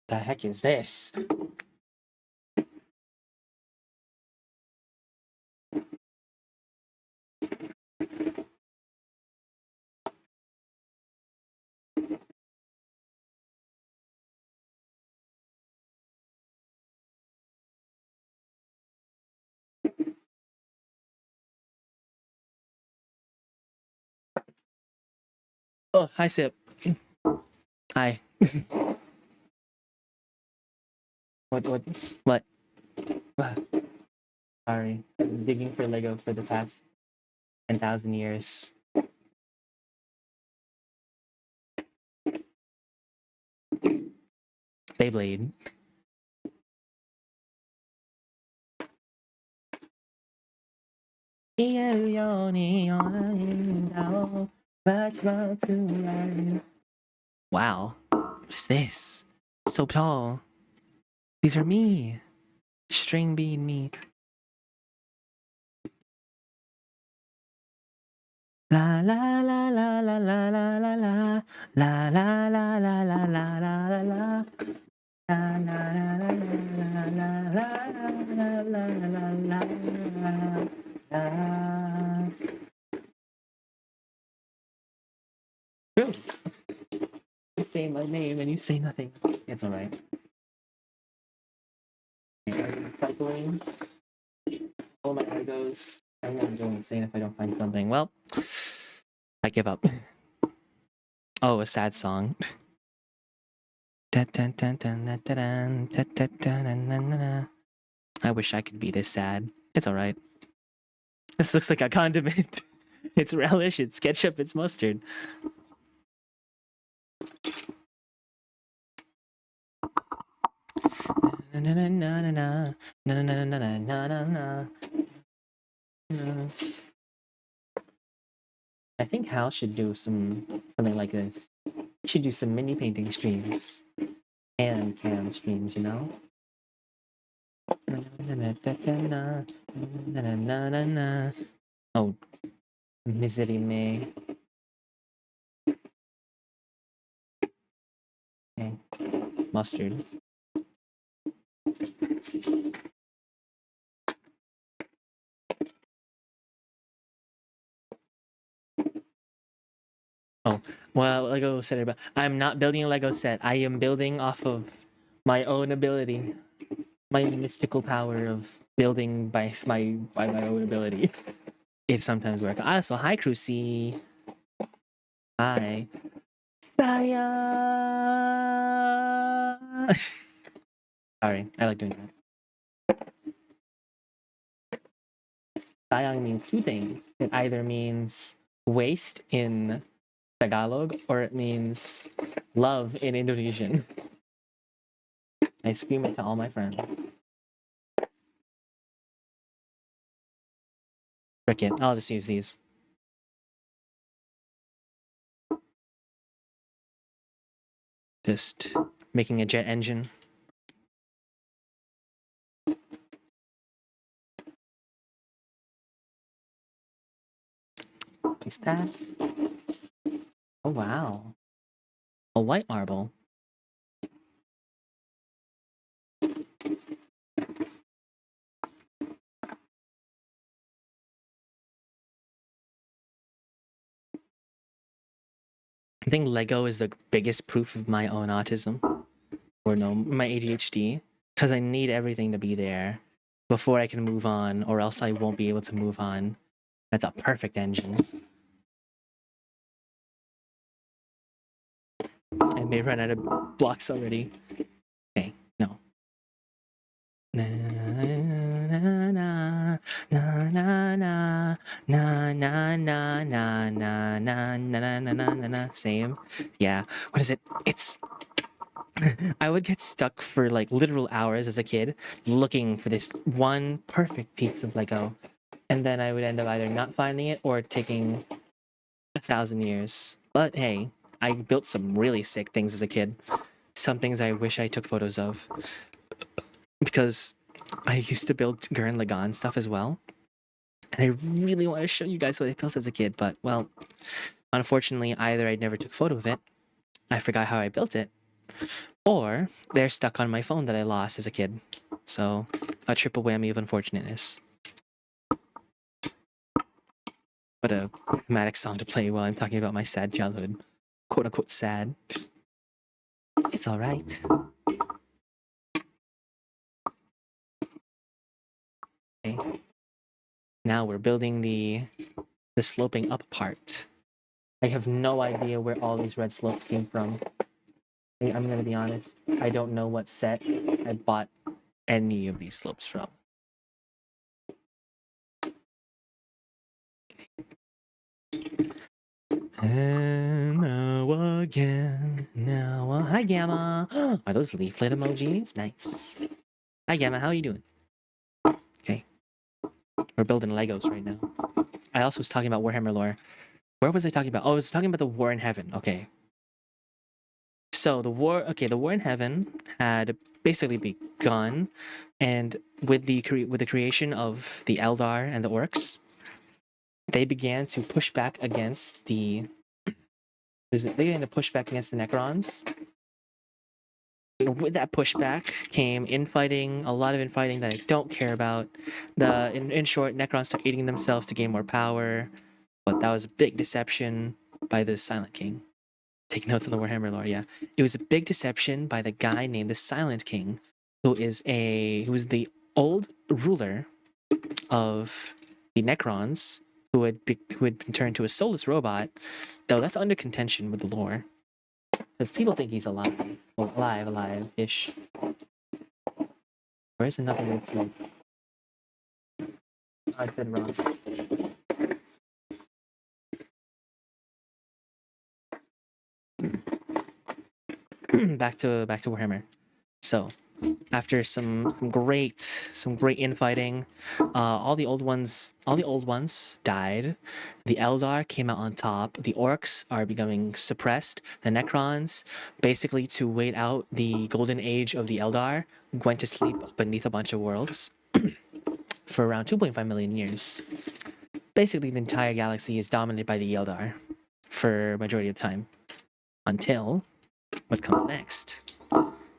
Speaker 1: The heck is this? Oh, hi, Sip. Hi. What? What? Ah, sorry. I've been digging for Lego for the past 10,000 years. Beyblade. Wow. What is this? So tall. These are me. String bean me. La la la la la la la la la la la la la la la la la. La la la la la la la la la. Boom. You say my name and you say nothing. It's alright. Cycling. All my Legos. I'm gonna go insane if I don't find something. Well, I give up. Oh, a sad song. I wish I could be this sad. It's alright. This looks like a condiment. It's relish, it's ketchup, it's mustard. I think Hal should do something like this. He should do some mini painting streams. Handcam streams, you know? Oh, misery me. Okay. Mustard. Oh, well, Lego set about. I'm not building a Lego set. I am building off of my own ability, my mystical power of building by my own ability. It sometimes works. Also, hi, Crucy. Hi. Saya. Sorry, I like doing that. Sayang means two things. It either means waste in Tagalog or it means love in Indonesian. I scream it to all my friends. Frick it, I'll just use these. Just making a jet engine. Place that. Oh wow. A white marble. I think Lego is the biggest proof of my own autism. Or no, my ADHD. Because I need everything to be there before I can move on, or else I won't be able to move on. That's a perfect engine. I may run out of blocks already. Okay, no. Na na na na na na na na na na na na na na na na na. Same. Yeah. What is it? It's I would get stuck for like literal hours as a kid looking for this one perfect piece of Lego. And then I would end up either not finding it or taking 1,000 years. But hey, I built some really sick things as a kid. Some things I wish I took photos of because I used to build Gurren Lagann stuff as well. And I really want to show you guys what I built as a kid, but well, unfortunately, either I never took a photo of it, I forgot how I built it, or they're stuck on my phone that I lost as a kid. So, a triple whammy of unfortunateness. What a thematic song to play while I'm talking about my sad childhood. Quote unquote sad. It's alright. Okay. Now we're building the sloping up part. I have no idea where all these red slopes came from. I'm gonna be honest. I don't know what set I bought any of these slopes from. And now again, now hi Gamma. Are those leaflet emojis? Nice. Hi Gamma, how are you doing? Okay, we're building Legos right now. I also was talking about Warhammer lore. Where was I talking about? Oh, I was talking about the War in Heaven. Okay. So the war in Heaven had basically begun, and with the creation of the Eldar and the Orcs, they began to push back against the they began to push back against the Necrons. With that pushback came infighting, a lot of infighting that I don't care about. In short, Necrons start eating themselves to gain more power, but that was a big deception by the Silent King. Take notes on the Warhammer lore, yeah. It was a big deception by the guy named the Silent King, who was the old ruler of the Necrons, who had been turned to a soulless robot, though that's under contention with the lore. Because people think he's alive. Well, alive-ish. Where's another red slope? I said wrong. back to Warhammer. So, after some great infighting, all the old ones died. The Eldar came out on top. The Orcs are becoming suppressed. The Necrons, basically to wait out the golden age of the Eldar, went to sleep beneath a bunch of worlds for around 2.5 million years. Basically, the entire galaxy is dominated by the Eldar for majority of the time, until what comes next.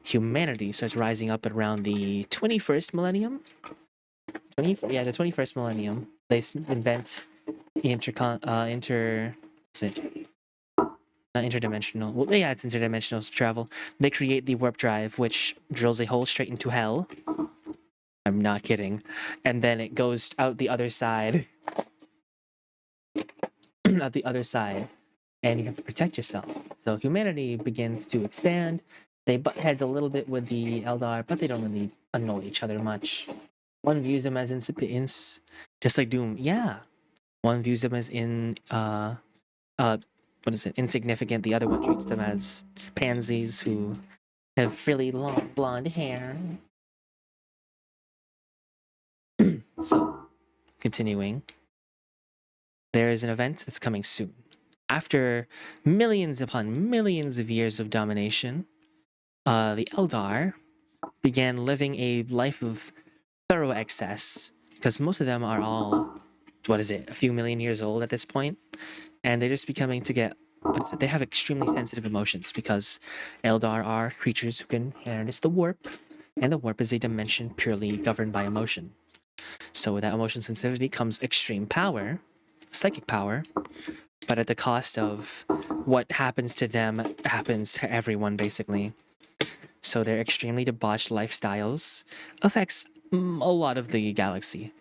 Speaker 1: Humanity starts rising up at around the 21st millennium. The 21st millennium. They invent interdimensional. Well, yeah, it's interdimensional travel. They create the warp drive, which drills a hole straight into hell. I'm not kidding. And then it goes out the other side. Out the other side. And you have to protect yourself. So humanity begins to expand. They butt heads a little bit with the Eldar, but they don't really annoy each other much. One views them as insipid, just like Doom. Yeah, one views them as insignificant. The other one treats them as pansies who have really long blonde hair. So, continuing, there is an event that's coming soon. After millions upon millions of years of domination, the Eldar began living a life of thorough excess, because most of them are all, a few million years old at this point, and they're just becoming to get, they have extremely sensitive emotions, because Eldar are creatures who can harness the warp, and the warp is a dimension purely governed by emotion. So with that emotion sensitivity comes extreme power, psychic power, but at the cost of what happens to them happens to everyone, basically. So their extremely debauched lifestyles affects a lot of the galaxy.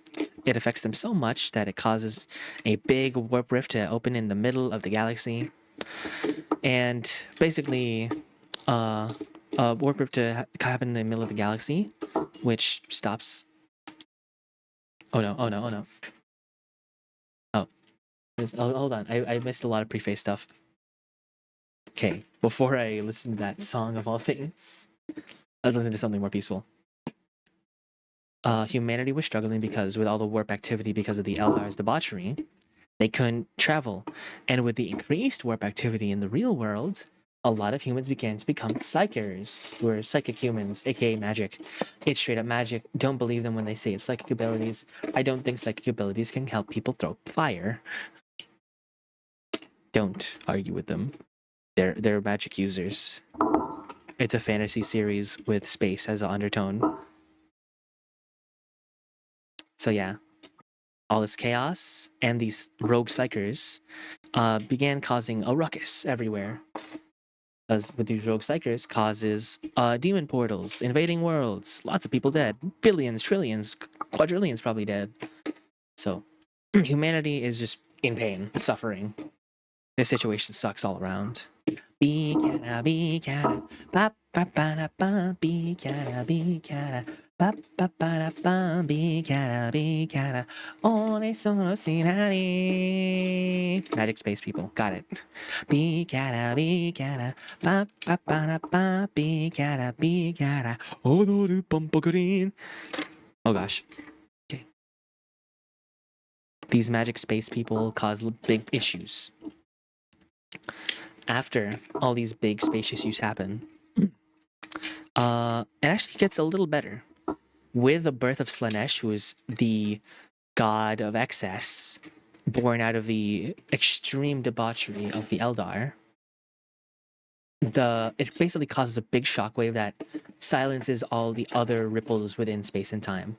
Speaker 1: It affects them so much that it causes a big warp rift to open in the middle of the galaxy, and basically, a warp rift to happen in the middle of the galaxy, which stops. Oh no! Oh no! Oh no! Oh, hold on. I missed a lot of preface stuff. Okay, before I listen to that song of all things, let's listen to something more peaceful. Humanity was struggling because with all the warp activity because of the Eldar's debauchery, they couldn't travel. And with the increased warp activity in the real world, a lot of humans began to become psychers, who are psychic humans, aka magic. It's straight up magic. Don't believe them when they say it's psychic abilities. I don't think psychic abilities can help people throw fire. Don't argue with them. They're magic users. It's a fantasy series with space as an undertone. So yeah, all this chaos and these rogue psychers began causing a ruckus everywhere. As with these rogue psychers causes demon portals, invading worlds, lots of people dead, billions, trillions, quadrillions probably dead. So humanity is just in pain, suffering. This situation sucks all around. Be cara, ba ba ba da ba, be cara, ba ba ba da ba, be cara. Ore sono sinari. Magic space people, got it. Be cara, ba ba ba da ba, be cara. Odoru pompocorin. Oh gosh. Okay. These magic space people cause big issues. After all these big space issues happen, it actually gets a little better. With the birth of Slanesh, who is the god of excess, born out of the extreme debauchery of the Eldar, it basically causes a big shockwave that silences all the other ripples within space and time.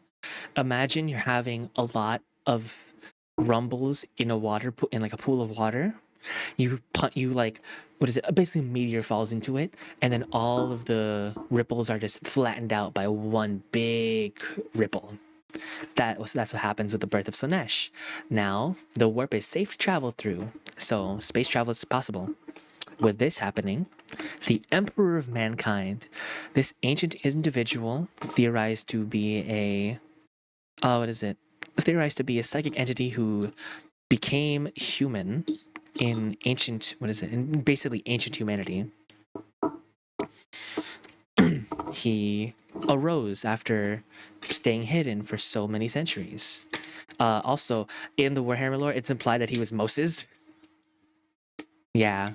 Speaker 1: Imagine you're having a lot of rumbles in in like a pool of water. You like, what is it, basically a meteor falls into it, and then all of the ripples are just flattened out by one big ripple. That's what happens with the birth of Slanesh. Now the warp is safe to travel through, so space travel is possible. With this happening, the Emperor of Mankind, this ancient individual theorized to be a theorized to be a psychic entity who became human in in basically ancient humanity. He arose after staying hidden for so many centuries. Also, in the Warhammer lore, it's implied that he was Moses. Yeah.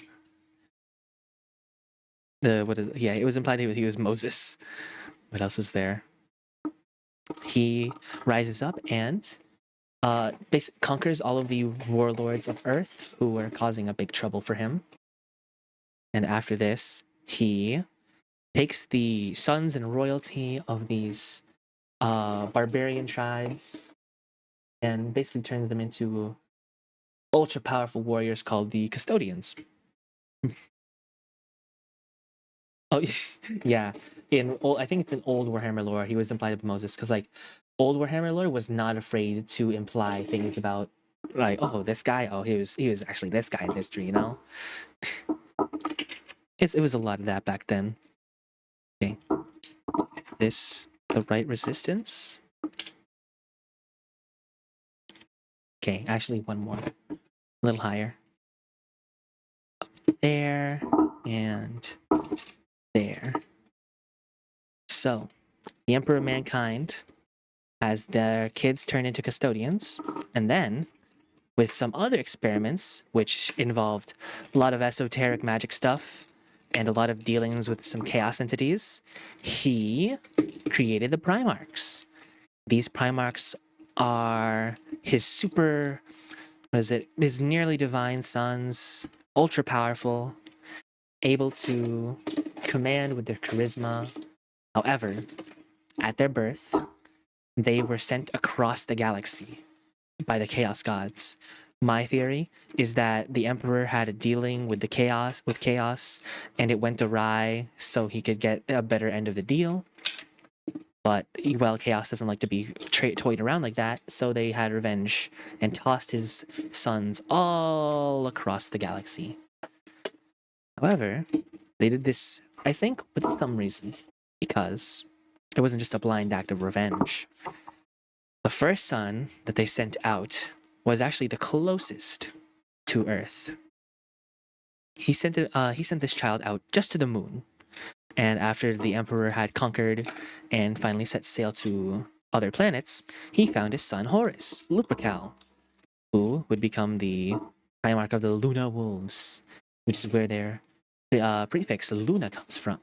Speaker 1: It was implied he was Moses. What else was there? He rises up and conquers all of the warlords of Earth who were causing a big trouble for him. And after this, he takes the sons and royalty of these barbarian tribes and basically turns them into ultra powerful warriors called the Custodians. Oh, yeah. I think it's in old Warhammer lore. He was implied by Moses because like old Warhammer lore was not afraid to imply things about like, oh, this guy, oh, he was actually this guy in history, you know. It was a lot of that back then. Okay, is this the right resistance? Okay, actually one more, a little higher. There and there. So, the Emperor of Mankind has their kids turn into custodians, and then, with some other experiments, which involved a lot of esoteric magic stuff and a lot of dealings with some chaos entities, he created the Primarchs. These Primarchs are his nearly divine sons, ultra powerful, able to command with their charisma. However, at their birth, they were sent across the galaxy by the Chaos Gods. My theory is that the Emperor had a dealing with chaos, and it went awry, so he could get a better end of the deal. But well, Chaos doesn't like to be toyed around like that, so they had revenge and tossed his sons all across the galaxy. However, they did this, I think, with some reason, because it wasn't just a blind act of revenge. The first son that they sent out was actually the closest to Earth. he sent this child out just to the moon. And after the emperor had conquered and finally set sail to other planets, he found his son Horus, Lupercal, who would become the Primarch of the Luna Wolves, which is where their prefix Luna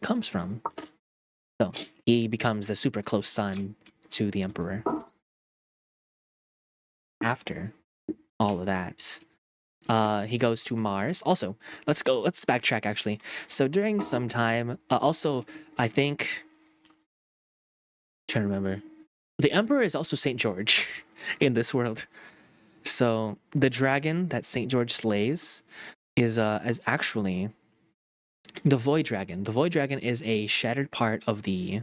Speaker 1: comes from. So he becomes the super close son to the emperor. After all of that, he goes to Mars. Also, let's backtrack actually. So during some time, also I think, trying to remember, the emperor is also Saint George in this world. So the dragon that Saint George slays is actually the Void Dragon. The Void Dragon is a shattered part of the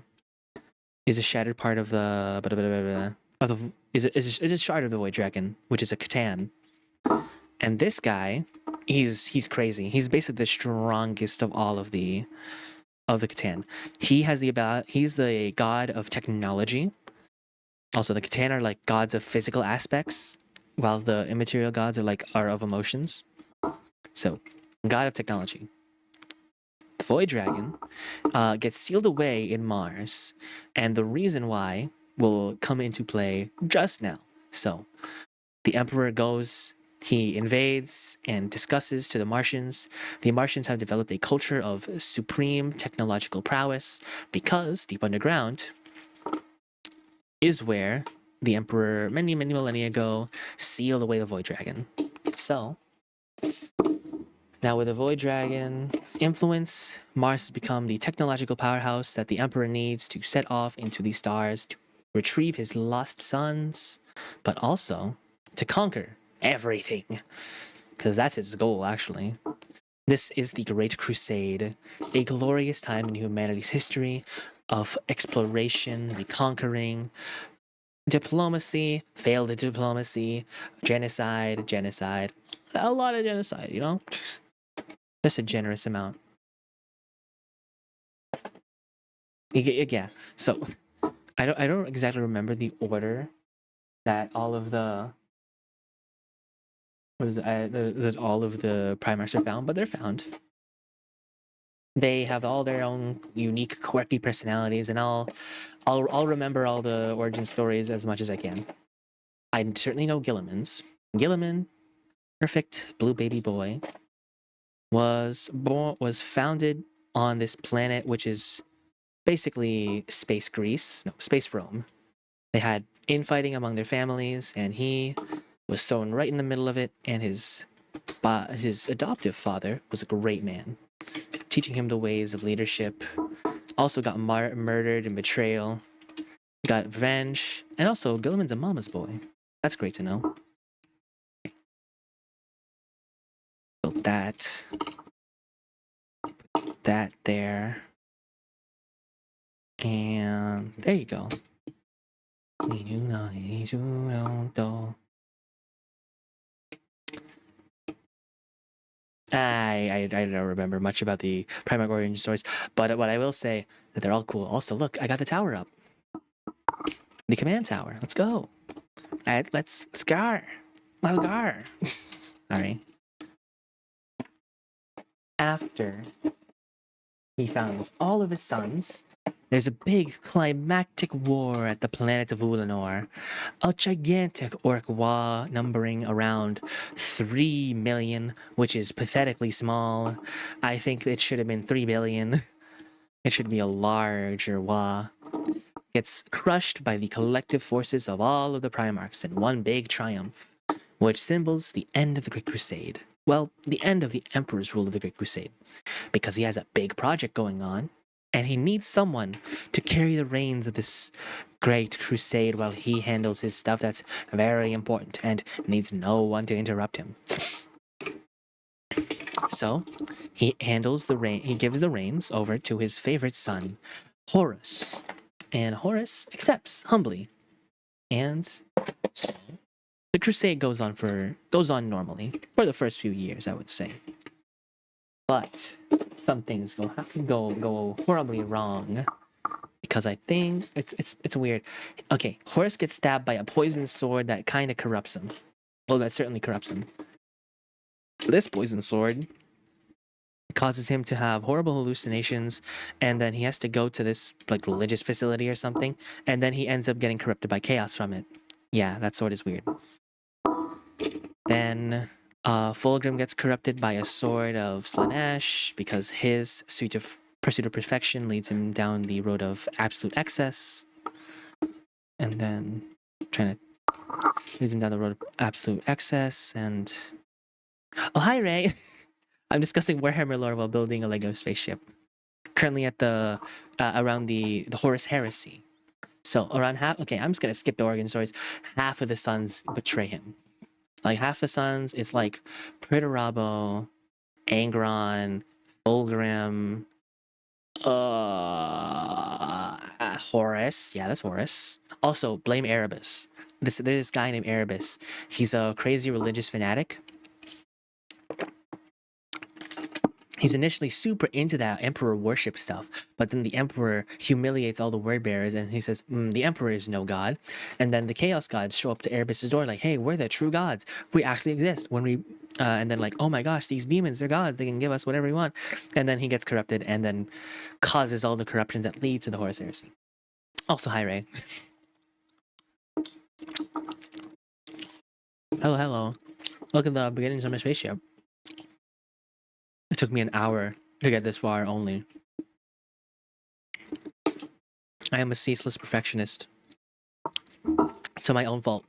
Speaker 1: is a shard of the Void Dragon, which is a Catan. And this guy, he's crazy. He's basically the strongest of all of the Catan. He's the god of technology. Also, the Catan are like gods of physical aspects, while the immaterial gods are of emotions. So, god of technology. The Void Dragon gets sealed away in Mars, and the reason why will come into play just now. So, the Emperor goes, he invades and discusses to the Martians. The Martians have developed a culture of supreme technological prowess because deep underground is where the Emperor, many millennia ago, sealed away the Void Dragon. So, now with the Void Dragon's influence, Mars has become the technological powerhouse that the Emperor needs to set off into the stars to retrieve his lost sons, but also to conquer everything. Because that's his goal, actually. This is the Great Crusade, a glorious time in humanity's history of exploration, reconquering, diplomacy, failed diplomacy, genocide, a lot of genocide, you know? Just a generous amount. Yeah. So I don't exactly remember the order that all of the that all of the Primarchs are found, but they're found. They have all their own unique, quirky personalities, and I'll remember all the origin stories as much as I can. I certainly know Gilliman's. Gilliman, perfect blue baby boy, was founded on this planet, which is basically space Greece, no, space Rome. They had infighting among their families, and he was thrown right in the middle of it. And his adoptive father was a great man, teaching him the ways of leadership. Also got murdered in betrayal, got revenge, and also Gilliman's a mama's boy. That's great to know. Built that there, and there you go. I don't remember much about the Primarch origin stories, but what I will say that they're all cool. Also, look, I got the tower up, the command tower. Let's go. Let's go. Let's go. Sorry. After he found all of his sons, there's a big climactic war at the planet of Ulanor. A gigantic orc war numbering around 3 million, which is pathetically small. I think it should have been 3 billion. It should be a larger wa. Gets crushed by the collective forces of all of the Primarchs in one big triumph, which symbols the end of the Great Crusade. Well, the end of the Emperor's rule of the Great Crusade, because he has a big project going on, and he needs someone to carry the reins of this great crusade while he handles his stuff that's very important and needs no one to interrupt him. So he gives the reins over to his favorite son, Horus. And Horus accepts humbly. And so the crusade goes on normally for the first few years, I would say. But some things go horribly wrong, because I think it's weird. Okay, Horus gets stabbed by a poison sword that kind of corrupts him. Well, that certainly corrupts him. This poison sword causes him to have horrible hallucinations, and then he has to go to this like religious facility or something, and then he ends up getting corrupted by chaos from it. Yeah, that sword is weird. Then Fulgrim gets corrupted by a sword of Slanesh because his pursuit of perfection leads him down the road of absolute excess. And then trying to leads him down the road of absolute excess. And oh, hi Ray. I'm discussing Warhammer lore while building a Lego spaceship. Currently at the around the Horus Heresy. So around half. Okay, I'm just gonna skip the origin stories. Half of the sons betray him. Like half the sons is like Perturabo, Angron, Fulgrim, Horus. Yeah, that's Horus. Also, blame Erebus. There's this guy named Erebus. He's a crazy religious fanatic. He's initially super into that emperor worship stuff, but then the emperor humiliates all the word bearers and he says, the emperor is no god. And then the chaos gods show up to Erebus's door like, hey, we're the true gods. We actually exist. And then like, oh my gosh, these demons, they're gods. They can give us whatever we want. And then he gets corrupted and then causes all the corruptions that lead to the Horus Heresy. Also, hi, Ray. Hello. Look at the beginnings of my spaceship. It took me an hour to get this far only. I am a ceaseless perfectionist. It's my own fault.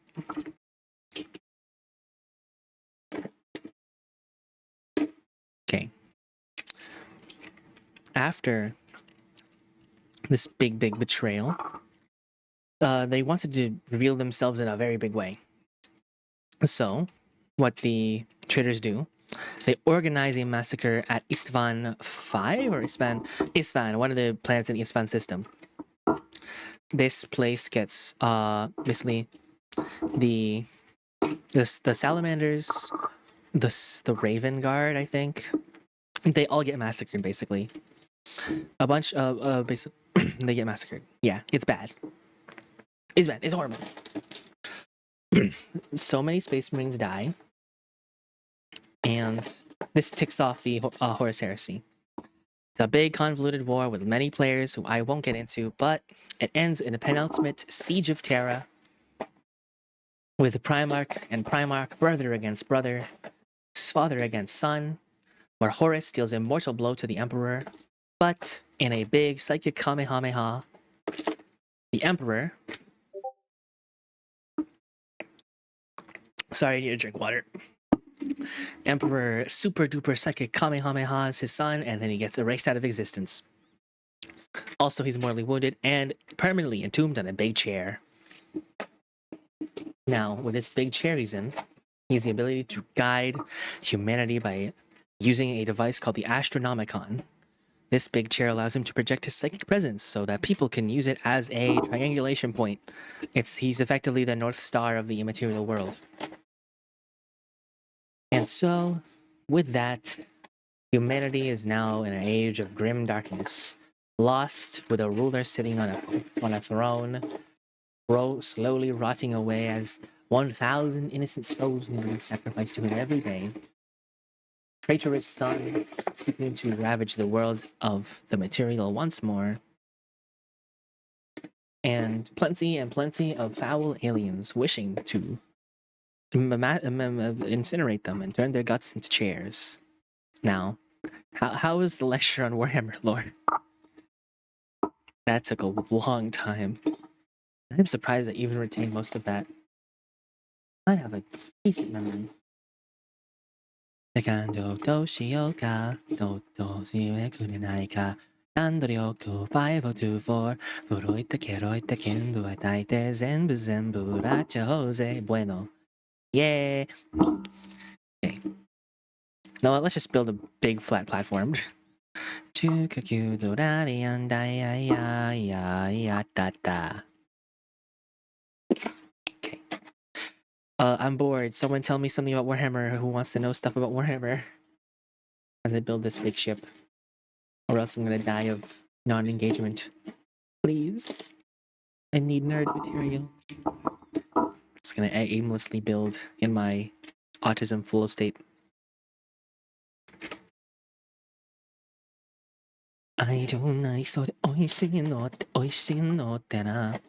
Speaker 1: Okay. After this big betrayal, they wanted to reveal themselves in a very big way. So, what the traitors do, they organize a massacre at Istvan 5 or Istvan, one of the planets in the Istvan system. This place gets basically the salamanders, the Raven Guard, I think. They all get massacred basically. A bunch of basically they get massacred. Yeah, it's bad. It's bad. It's horrible. So many Space Marines die, and this ticks off the Horus Heresy. It's a big convoluted war with many players who I won't get into, but it ends in a penultimate Siege of Terra with Primarch and Primarch, brother against brother, father against son, where Horus deals a mortal blow to the Emperor, but in a big psychic Kamehameha, the Emperor... Sorry, I need to drink water. Emperor super duper psychic Kamehamehas his son, and then he gets erased out of existence. Also, he's mortally wounded and permanently entombed on a big chair. Now, with this big chair he's in, he has the ability to guide humanity by using a device called the Astronomicon. This big chair allows him to project his psychic presence so that people can use it as a triangulation point. He's effectively the North Star of the immaterial world. And so, with that, humanity is now in an age of grim darkness, lost with a ruler sitting on a throne, slowly rotting away as 1,000 innocent souls need to be sacrificed to him every day. Traitorous sun seeking to ravage the world of the material once more. And plenty of foul aliens wishing to incinerate them and turn their guts into chairs. Now, how is the lecture on Warhammer lore? That took a long time. I'm surprised I even retained most of that. I have a decent memory. Second Toshioka, Toshimekurenaika, Nandoryoku 5024, Furoita Keroita Kenbu Ataite Zenbu Zenbu Racha Jose Bueno. Yeah. Okay. No, let's just build a big flat platform. Okay. I'm bored. Someone tell me something about Warhammer. Who wants to know stuff about Warhammer? As I build this big ship. Or else I'm gonna die of non-engagement. Please. I need nerd material. Just gonna aimlessly build in my autism flow state. 愛情ないそうで美味しいのって美味しいのってな。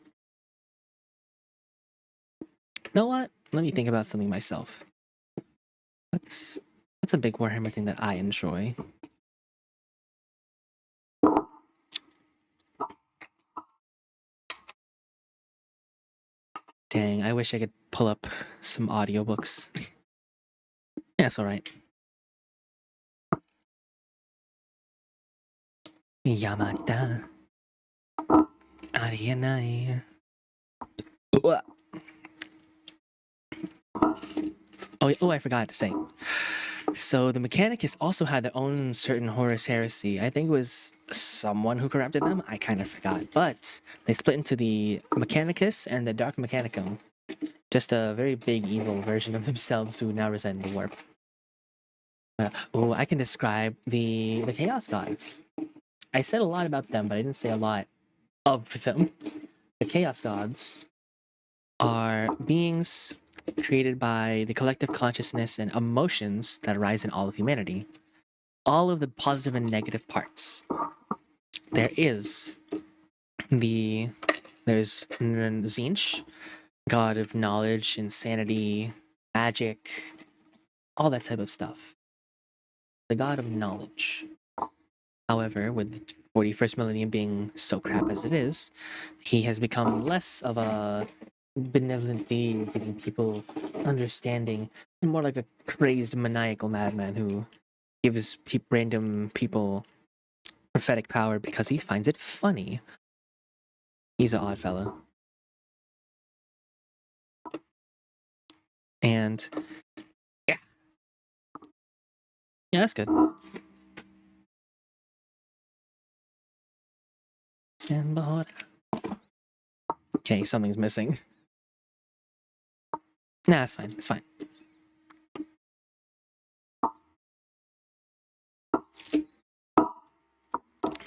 Speaker 1: You know what? Let me think about something myself. What's a big Warhammer thing that I enjoy? Dang, I wish I could pull up some audiobooks. Yeah, it's alright. Yamata. Arianai. Oh, I forgot to say. So the Mechanicus also had their own certain Horus heresy. I think it was someone who corrupted them. I kind of forgot. But they split into the Mechanicus and the Dark Mechanicum. Just a very big evil version of themselves who now reside in the warp. I can describe the Chaos Gods. I said a lot about them, but I didn't say a lot of them. The Chaos Gods are beings created by the collective consciousness and emotions that arise in all of humanity. All of the positive and negative parts. There's Zinch, god of knowledge, insanity, magic, all that type of stuff. The god of knowledge. However, with the 41st millennium being so crap as it is, he has become less of a benevolent being, giving people understanding, and more like a crazed maniacal madman who gives random people prophetic power because he finds it funny. He's an odd fellow. And yeah. Yeah, that's good. Okay, something's missing. Nah, it's fine. It's fine.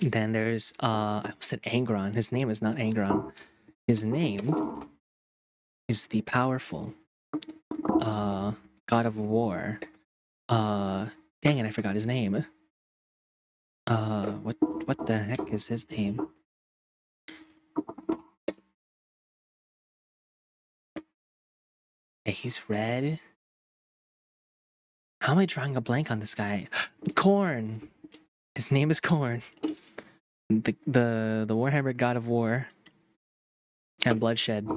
Speaker 1: Then there's I almost said Angron. His name is not Angron. His name is the powerful god of war. Dang it, I forgot his name. What the heck is his name? He's red. How am I drawing a blank on this guy? Korn. His name is Korn. The Warhammer God of War and bloodshed.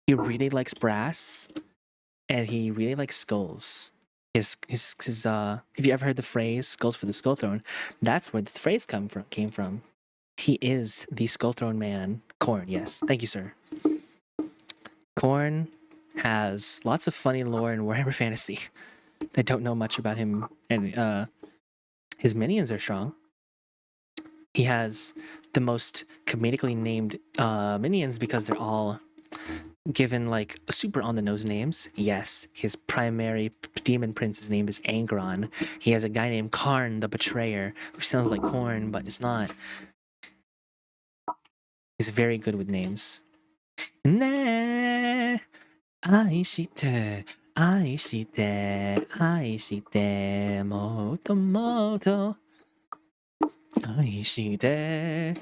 Speaker 1: He really likes brass, and he really likes skulls. His If you ever heard the phrase "skulls for the Skull Throne," that's where the phrase came from. He is the Skull Throne man. Korn, yes. Thank you, sir. Korn has lots of funny lore in Warhammer Fantasy. I don't know much about him, and his minions are strong. He has the most comedically named minions because they're all given like super on the nose names. Yes, his primary demon prince's name is Angron. He has a guy named Karn the Betrayer who sounds like corn, but it's not. He's very good with names. Ne, 愛して愛して愛してもっともっと愛して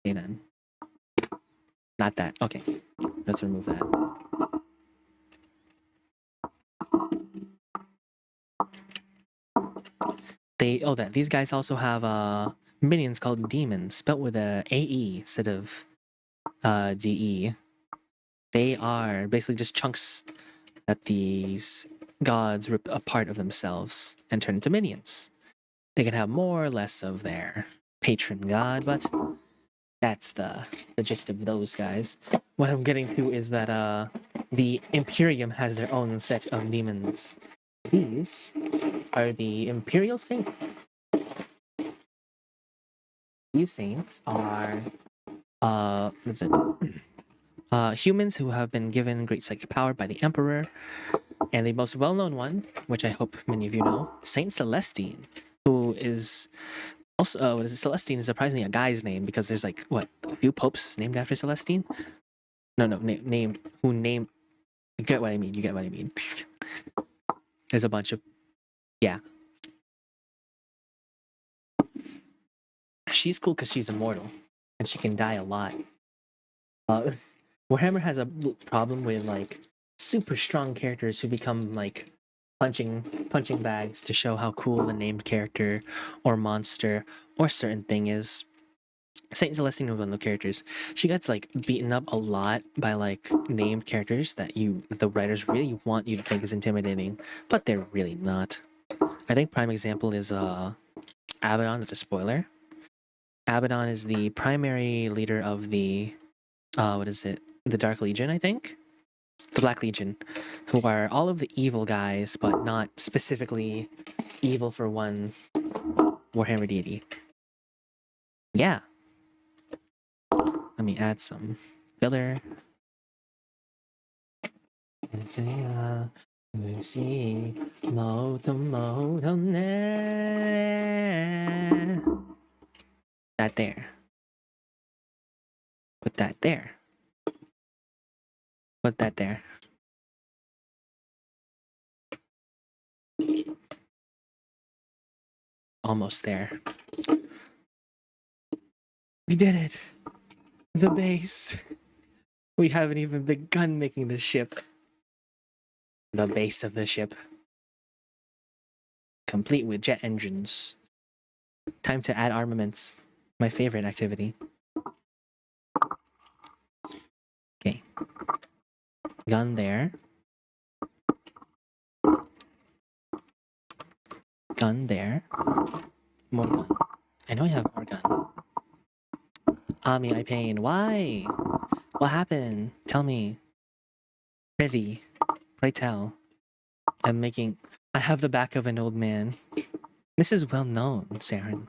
Speaker 1: Okay then. Not that. Okay. Let's remove that. These guys also have minions called demons, spelt with a AE instead of DE. They are basically just chunks that these gods rip apart of themselves and turn into minions. They can have more or less of their patron god, but that's the gist of those guys. What I'm getting to is that the Imperium has their own set of demons. These are the Imperial Saints. These saints are humans who have been given great psychic power by the Emperor, and the most well-known one, which I hope many of you know, Saint Celestine, who is also Celestine is surprisingly a guy's name because there's like what a few popes named after Celestine. No, named who named. You get what I mean. You get what I mean. There's a bunch of yeah. she's cool because she's immortal and she can die a lot. Uh, Warhammer has a problem with like super strong characters who become like punching bags to show how cool the named character or monster or certain thing is. Saint Celestine was one of the characters. She gets like beaten up a lot by like named characters that the writers really want you to think is intimidating, but they're really not. I think prime example is Abaddon. That's a spoiler. Abaddon is the primary leader of the what is it? The Dark Legion, I think. The Black Legion, who are all of the evil guys, but not specifically evil for one Warhammer deity. Yeah. Let me add some filler. That there. Put that there. Put that there. Almost there. We did it. The base. We haven't even begun making the ship. The base of the ship. Complete with jet engines. Time to add armaments. My favorite activity. Okay. Gun there. Gun there. More gun. I know I have more gun. Ami, I pain. Why? What happened? Tell me. Prithee. Pray tell. I have the back of an old man. This is well known, Saren.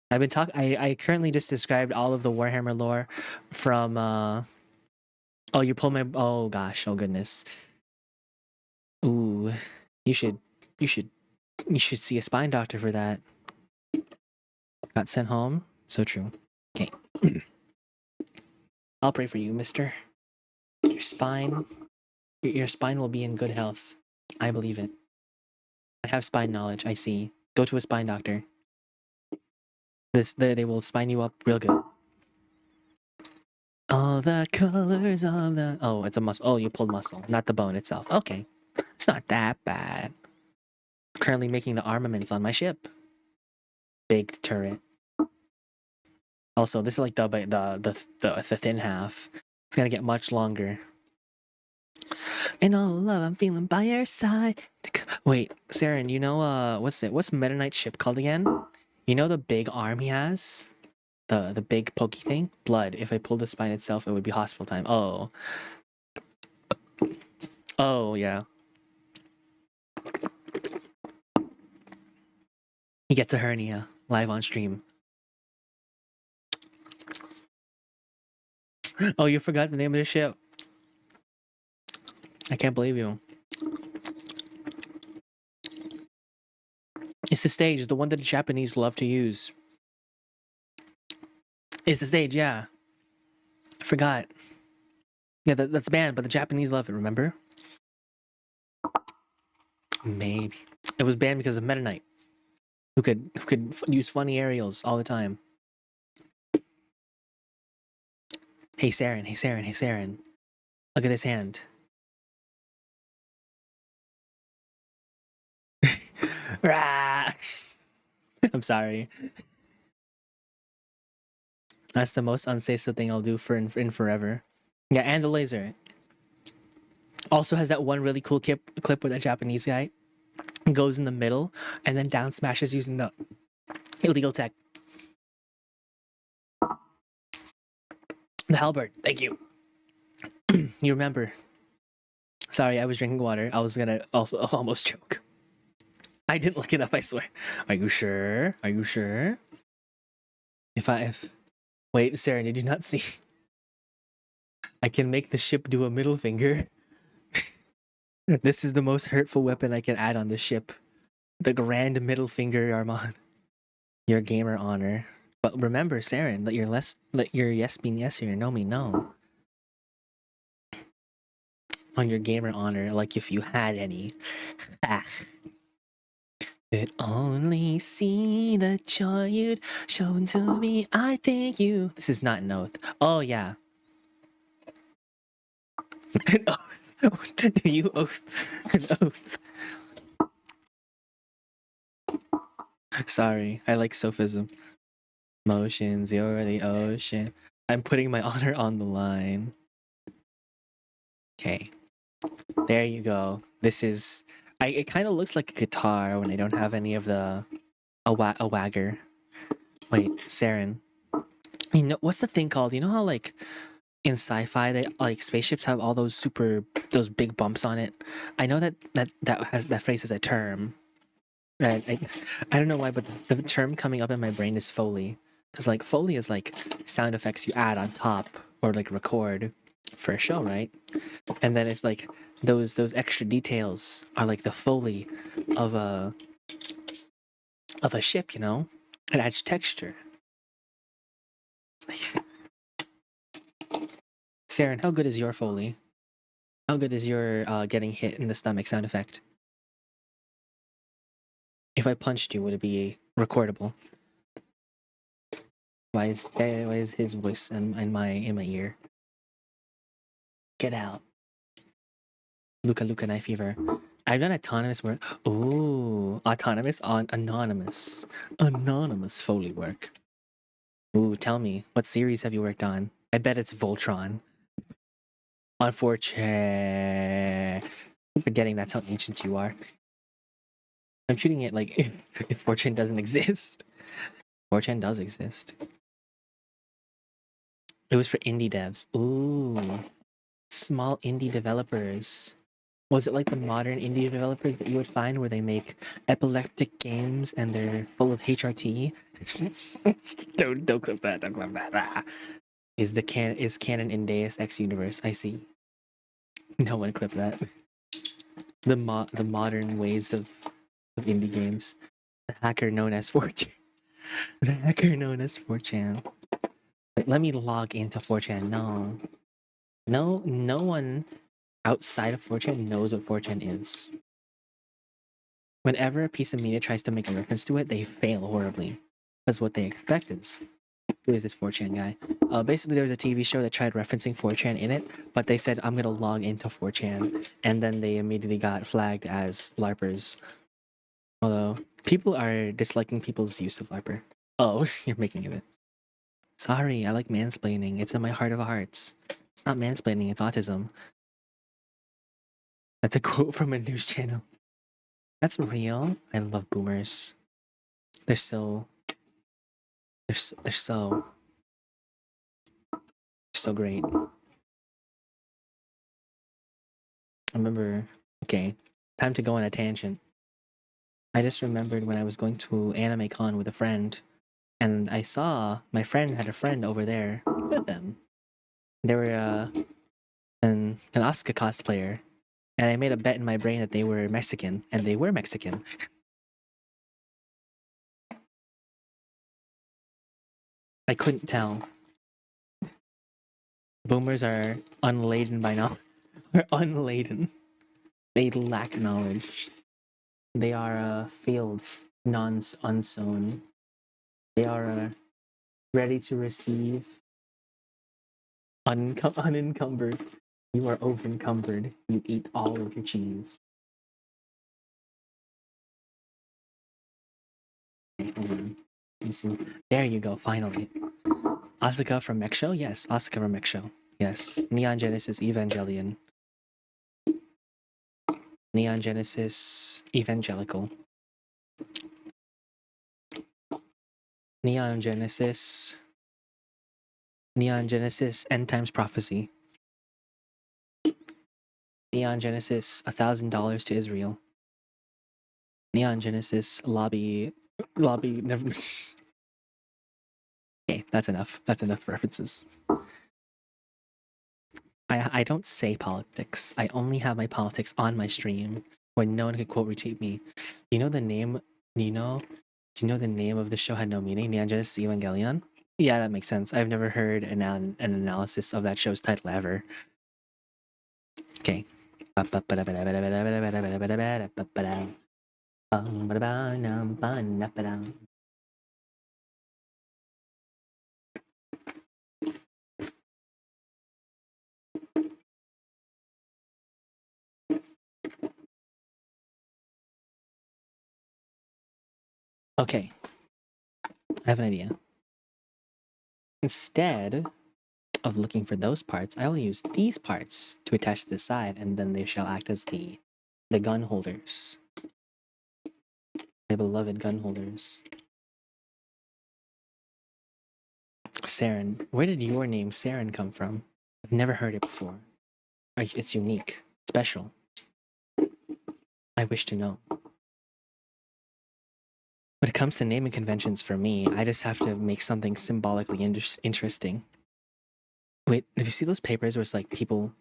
Speaker 1: I currently just described all of the Warhammer lore from oh, you pulled my oh gosh, oh goodness. Ooh. You should you should you should see a spine doctor for that. Got sent home. So true. Okay. I'll pray for you, mister. Your spine will be in good health. I believe it. I have spine knowledge, I see. Go to a spine doctor. They will spine you up real good. All the colors of the... Oh, it's a muscle. Oh, you pulled muscle, not the bone itself. Okay. It's not that bad. Currently making the armaments on my ship. Big turret. Also, this is like the thin half. It's gonna get much longer. And all love I'm feeling by your side. Wait, Saren, you know what's Meta Knight's ship called again? You know the big arm he has? The big pokey thing? Blood. If I pulled the spine itself, it would be hospital time. Oh. Oh, yeah. He gets a hernia live on stream. Oh, you forgot the name of the ship. I can't believe you. It's the stage. It's the one that the Japanese love to use. It's the stage, yeah. I forgot. Yeah, that's banned, but the Japanese love it, remember? Maybe. It was banned because of Meta Knight, who could use funny aerials all the time. Hey, Saren. Hey, Saren. Hey, Saren. Look at this hand. I'm sorry. That's the most unsafe thing I'll do in forever. Yeah, and the laser. Also has that one really cool clip where that Japanese guy goes in the middle and then down smashes using the illegal tech. The halberd. Thank you. You remember. Sorry, I was drinking water. I was gonna also almost choke. I didn't look it up, I swear. Are you sure? Are you sure? Wait, Sarah, did you not see? I can make the ship do a middle finger. This is the most hurtful weapon I can add on the ship. The grand middle finger, Armand. Your gamer honor. But remember, Saren, let your yes mean yes or your no mean no. On your gamer honor, like if you had any. Ah. Could only see the joy you'd shown to me. I thank you. This is not an oath. Oh yeah. An oath. Do you oath? An oath. Sorry, I like sophism. Motions, you're the ocean. I'm putting my honor on the line. Okay, there you go. This is. It kind of looks like a guitar when I don't have any of the a wagger. Wait, Saren. You know what's the thing called? You know how like in sci-fi they like spaceships have all those big bumps on it. I know that phrase has a term. I, I I don't know why, but the term coming up in my brain is Foley, because like Foley is like sound effects you add on top or like record for a show, right? And then it's like those extra details are like the Foley of a ship, you know? It adds texture. It's like, Saren, how good is your Foley? How good is your getting hit in the stomach sound effect? If I punched you, would it be recordable? Why is his voice in my ear? Get out. Luca Luca Night Fever. I've done autonomous work. Ooh, autonomous on anonymous. Anonymous Foley work. Ooh, tell me, what series have you worked on? I bet it's Voltron. On 4chan. I'm forgetting that's how ancient you are. I'm treating it like if 4chan doesn't exist. 4chan does exist. It was for indie devs. Ooh. Small indie developers. Was it like the modern indie developers that you would find where they make epileptic games and they're full of HRT? Don't clip that. Don't clip that. Ah. Is canon in Deus Ex Universe? I see. No one clip that. The modern ways of indie games. The hacker known as 4chan. The hacker known as 4chan. Wait, let me log into 4chan. No one outside of 4chan knows what 4chan is. Whenever a piece of media tries to make a reference to it, they fail horribly. Because what they expect is, who is this 4chan guy? Basically, there was a TV show that tried referencing 4chan in it, but they said, I'm going to log into 4chan. And then they immediately got flagged as LARPers. Although, people are disliking people's use of LARPer. Oh, you're making of it. Sorry, I like mansplaining. It's in my heart of hearts. It's not mansplaining, it's autism. That's a quote from a news channel. That's real. I love boomers. They're so they're so great. I remember, okay, time to go on a tangent. I just remembered when I was going to Anime Con with a friend, and I saw my friend had a friend over there with them. They were an Asuka cosplayer, and I made a bet in my brain that they were Mexican, and they were Mexican. I couldn't tell. Boomers are unladen by now. Are unladen. They lack knowledge. They are fields, unsown. They are ready to receive, unencumbered. You are over encumbered. You eat all of your cheese. Okay, hold on. Let me see. There you go, finally. Asuka from Mech Show? Yes, Asuka from Mech Show. Yes. Neon Genesis Evangelion. Neon Genesis Evangelical. Neon Genesis. Neon Genesis End Times Prophecy. Neon Genesis $1,000 to Israel. Neon Genesis lobby. Never. Okay, that's enough. That's enough references. I don't say politics. I only have my politics on my stream where no one could quote retweet me. You know the name? You know? Do you know the name of the show had no meaning? Neon Genesis Evangelion. Yeah, that makes sense. I've never heard an analysis of that show's title ever. Okay. Okay, I have an idea. Instead of looking for those parts, I will use these parts to attach to the side, and then they shall act as the gun holders. My beloved gun holders. Saren. Where did your name Saren come from? I've never heard it before. It's unique, special. I wish to know. When it comes to naming conventions for me, I just have to make something symbolically interesting. Wait, did you see those papers where it's like people?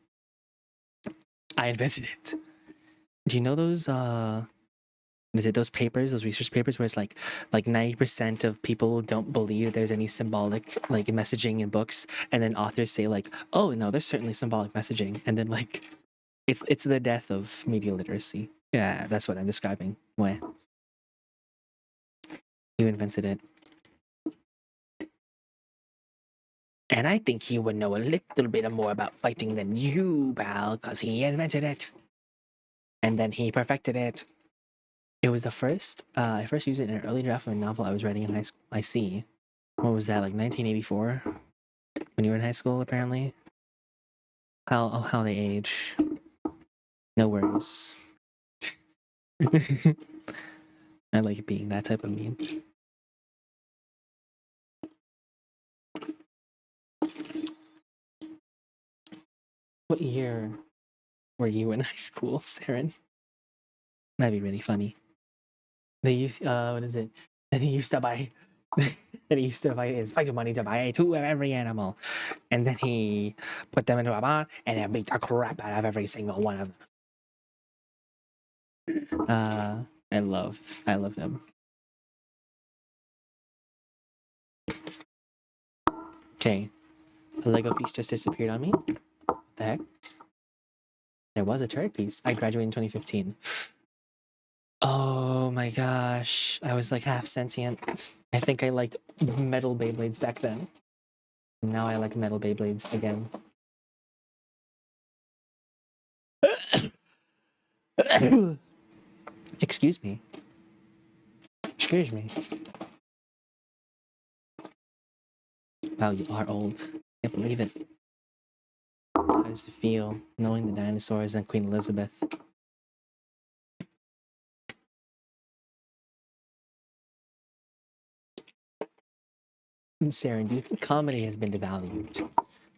Speaker 1: I invented it. Do you know those? Is it those papers, those research papers, where it's like 90% of people don't believe there's any symbolic like messaging in books, and then authors say like, oh no, there's certainly symbolic messaging, and then like, it's the death of media literacy. Yeah, that's what I'm describing. Why? You invented it. And I think he would know a little bit more about fighting than you, pal, because he invented it. And then he perfected it. It was the first, I first used it in an early draft of a novel I was writing in high school. I see. What was that, like 1984? When you were in high school, apparently? How they age. No worries. I like being that type of meme. What year were you in high school, Saren? That'd be really funny. They used what is it? And he used to buy and he used to buy his fight money to buy two of every animal. And then he put them into a barn and then beat the crap out of every single one of them. I love him. Okay. A Lego piece just disappeared on me. What the heck? There was a turret piece. I graduated in 2015. Oh my gosh. I was like half sentient. I think I liked metal Beyblades back then. Now I like metal Beyblades again. Excuse me. Excuse me. Wow, you are old. Can't believe it. How does it feel knowing the dinosaurs and Queen Elizabeth? Sarah, do you think comedy has been devalued? Do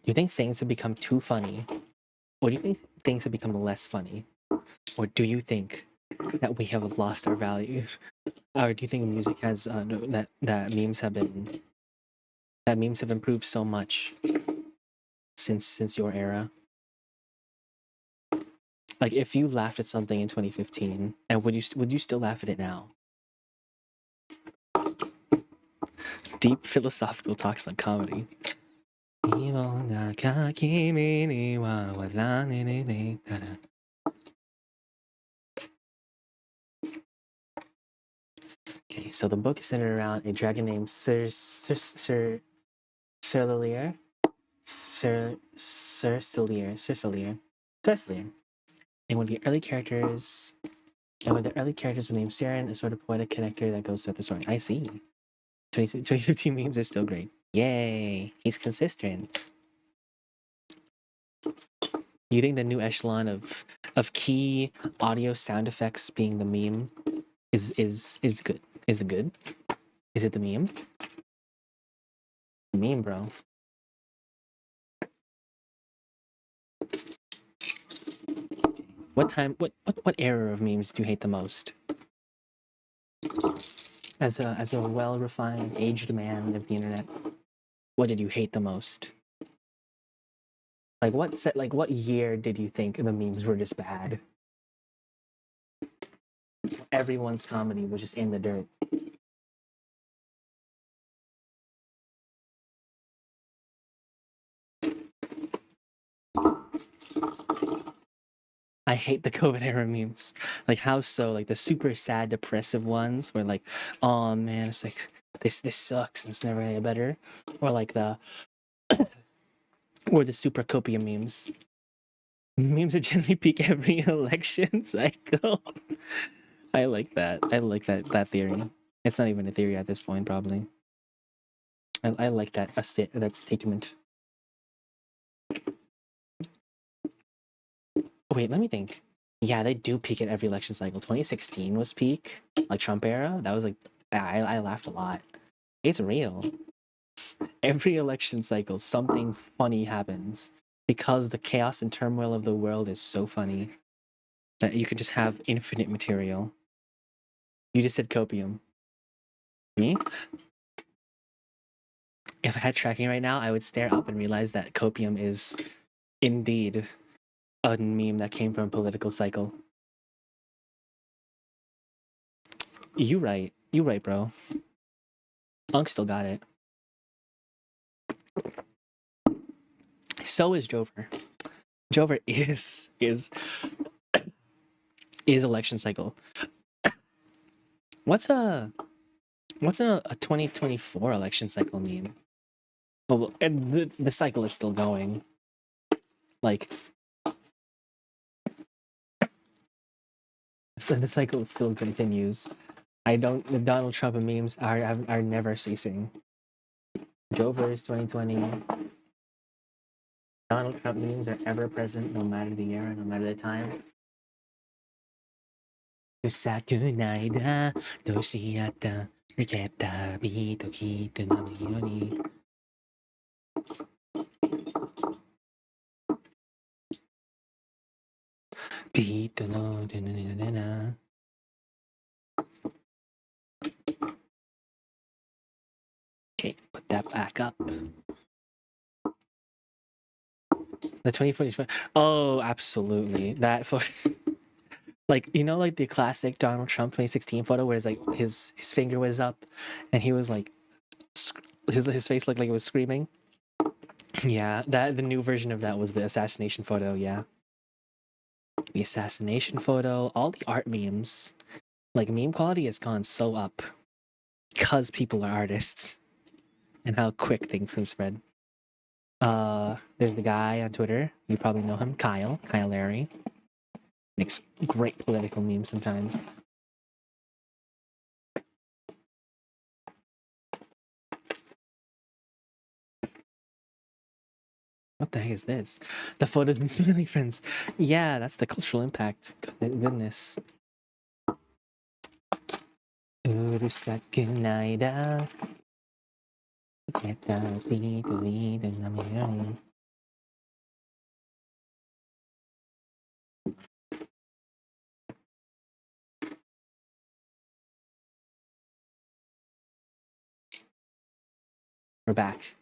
Speaker 1: you think things have become too funny? Or do you think things have become less funny? Or do you think that we have lost our value? Or do you think music has that memes have improved so much since your era? Like, if you laughed at something in 2015, and would you still laugh at it now? Deep philosophical talks on comedy. Okay, so the book is centered around a dragon named Cercelier. And one of the early characters, were named Saren, a sort of poetic connector that goes throughout the story. I see. 2015 memes are still great. Yay, he's consistent. You think the new echelon of key audio sound effects being the meme is good? Is it good? Is it the meme? The meme, bro. What era of memes do you hate the most? As a well refined, aged man of the internet, what did you hate the most? Like what year did you think the memes were just bad? Everyone's comedy was just in the dirt. I hate the COVID era memes. Like how so? Like the super sad, depressive ones where like, oh man, it's like this sucks and it's never gonna get better. Or like the super copia memes. Memes are generally peak every election cycle. I like that. I like that theory. It's not even a theory at this point, probably. I like that statement. Wait, let me think. Yeah, they do peak at every election cycle. 2016 was peak, like Trump era. That was like I laughed a lot. It's real. Every election cycle, something funny happens because the chaos and turmoil of the world is so funny that you could just have infinite material. You just said copium. Me? If I had tracking right now, I would stare up and realize that copium is indeed a meme that came from a political cycle. You right. You right, bro. Unk still got it. So is Jover. Jover is election cycle. What's a 2024 election cycle meme? Well, and the cycle is still going. Like, so the cycle still continues. The Donald Trump memes are never ceasing. Jover's 2020. Donald Trump memes are ever present, no matter the era, no matter the time. うさくないだ、どうしやった、逃げた、ビート聞いてなみのに。ビートのでなななな。Okay, put that back up. The 2040. Oh, absolutely. That photo. Like, you know, like the classic Donald Trump 2016 photo where it's like his finger was up and he was like, his face looked like it was screaming. Yeah, the new version of that was the assassination photo. Yeah, the assassination photo, all the art memes, like meme quality has gone so up because people are artists and how quick things can spread. There's the guy on Twitter. You probably know him, Kyle Larry. Makes great political memes sometimes. What the heck is this? The photos and smiling friends. Yeah, that's the cultural impact. Goodness. うるさくないだ。Get the beat, the We're back.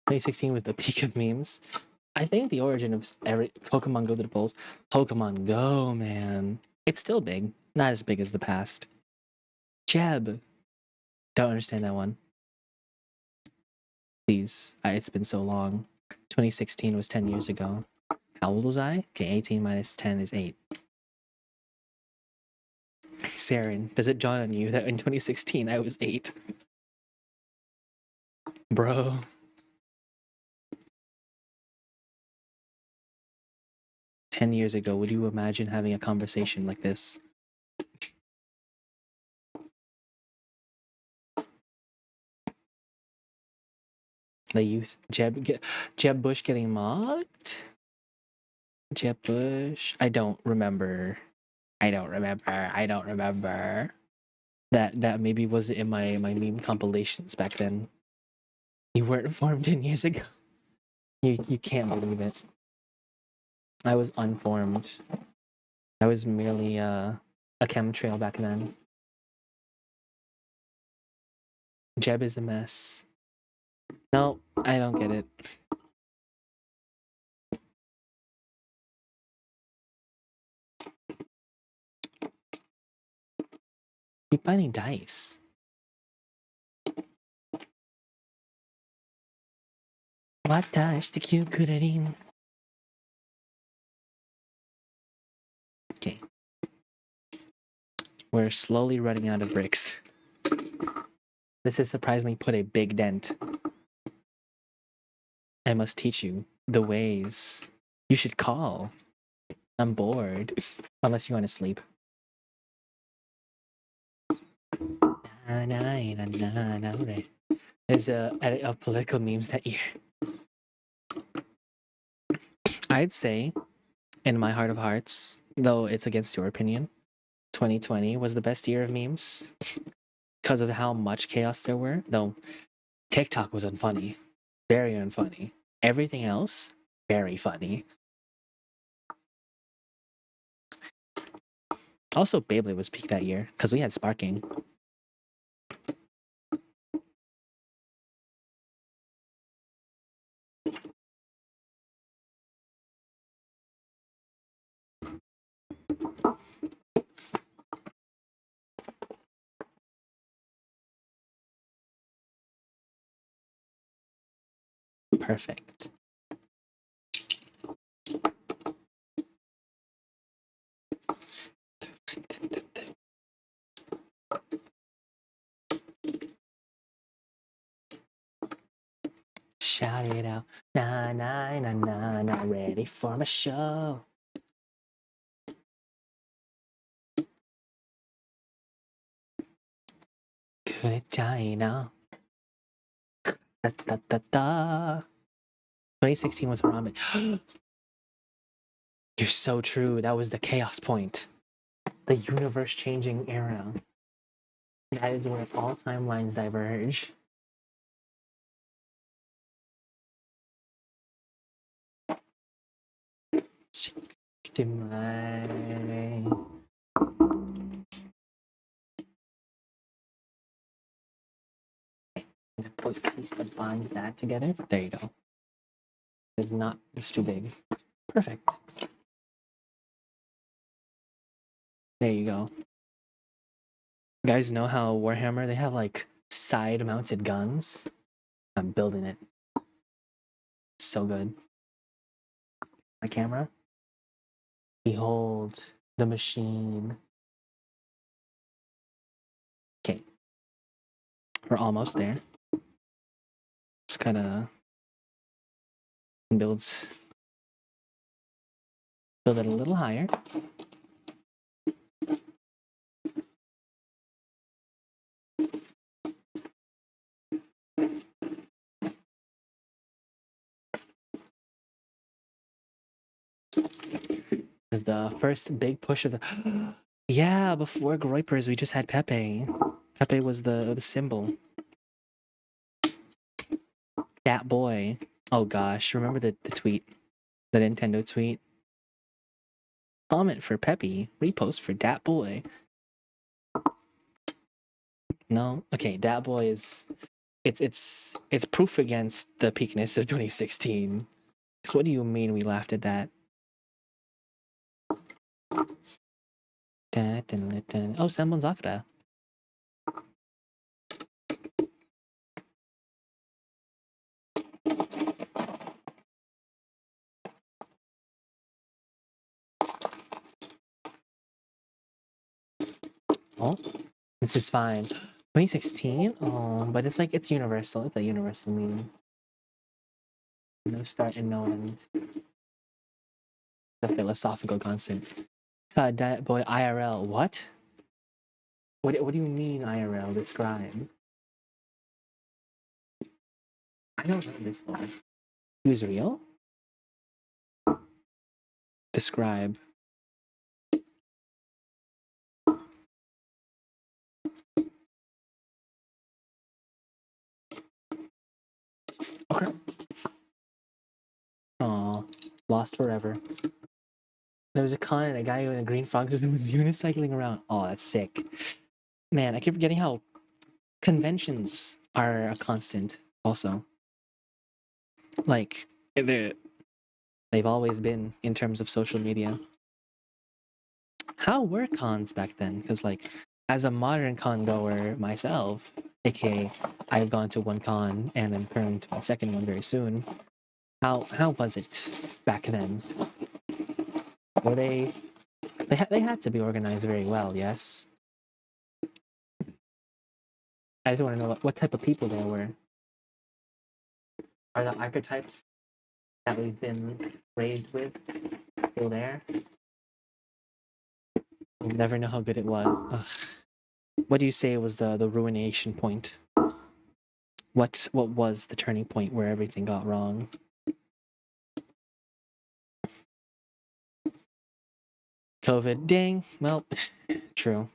Speaker 1: 2016 was the peak of memes. I think the origin of every Pokemon Go to the polls. Pokemon Go, man. It's still big. Not as big as the past. Jeb. Don't understand that one. Please. It's been so long. 2016 was 10 years ago. How old was I? Okay, 18 minus 10 is 8. Saren, does it dawn on you that in 2016 I was 8? Bro. Years ago, would you imagine having a conversation like this? The youth, Jeb Bush getting mocked? Jeb Bush? I don't remember. That maybe was in my meme compilations back then. You weren't informed 10 years ago. You can't believe it. I was unformed. I was merely a chemtrail back then. Jeb is a mess. No, I don't get it. Keep finding dice. Watashi te kyu kurerin. Okay. We're slowly running out of bricks. This has surprisingly put a big dent. I must teach you the ways. You should call. I'm bored. Unless you want to sleep. There's a edit of political memes that year. I'd say, in my heart of hearts, though it's against your opinion, 2020 was the best year of memes because of how much chaos there were. Though TikTok was unfunny, very unfunny. Everything else, very funny. Also, Beyblade was peak that year because we had sparking. Perfect. Shout it out. Nah, nah, nah, nah, not ready for my show. Good China. Da, da, da, da. 2016 was ramen. You're so true. That was the chaos point. The universe changing era. That is where all timelines diverge. Put piece to bind that together. There you go. It's not. It's too big. Perfect. There you go. You guys know how Warhammer they have like side-mounted guns. I'm building it. So good. My camera. Behold the machine. Okay. We're almost there. Just kind of build it a little higher. Is the first big push of the yeah, before Groypers we just had Pepe. Pepe was the symbol. That boy. Oh gosh, remember the tweet? The Nintendo tweet? Comment for Pepe, repost for Dat Boy. No? Okay, Dat Boy is it's proof against the peakness of 2016. So what do you mean we laughed at that? Oh, Senbon Zakura. Oh, this is fine. 2016? Oh, but it's like, it's universal. It's a universal meme. No start and no end. The philosophical constant. Saw Dat Boy IRL. What? What do you mean IRL? Describe. I don't know this one. He was real? Describe. Okay. Aw, lost forever. There was a con and a guy in a green frog was unicycling around. Oh, that's sick. Man, I keep forgetting how conventions are a constant also. Like, they've always been in terms of social media. How were cons back then? Because, like, as a modern con goer myself, aka I've gone to one con and I'm going to my second one very soon. How was it back then? Were they They had to be organized very well, yes. I just want to know what type of people there were. Are the archetypes that we've been raised with still there? We'll never know how good it was. Ugh. What do you say was the ruination point? What was the turning point where everything got wrong? COVID. Dang. Well, true.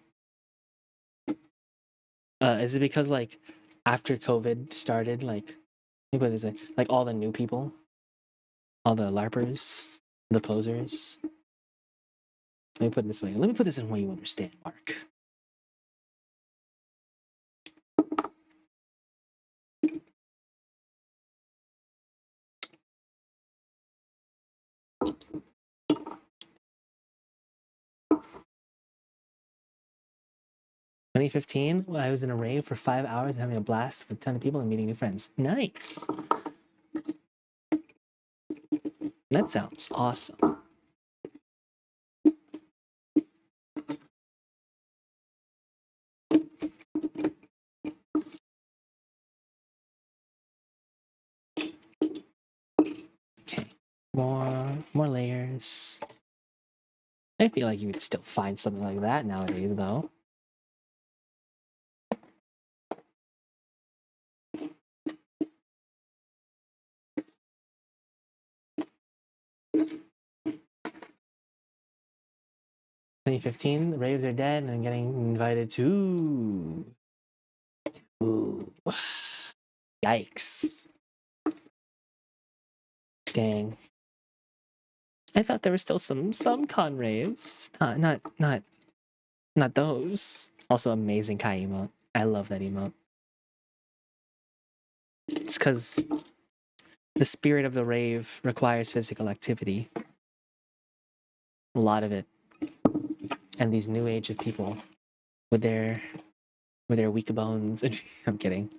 Speaker 1: Is it because like after COVID started, like let me put it this way, like all the new people, all the LARPers, the posers. Let me put it this way. Let me put this in a way you understand, Mark. 2015, I was in a rave for 5 hours, having a blast with a ton of people and meeting new friends. Nice. That sounds awesome. Okay, more layers. I feel like you would still find something like that nowadays, though. "2015, the raves are dead, and I'm getting invited to." Ooh. Yikes! Dang. I thought there were still some con raves. Not those. Also, amazing Kai emote. I love that emote. It's because the spirit of the rave requires physical activity. A lot of it. And these new age of people with their weak bones. I'm kidding.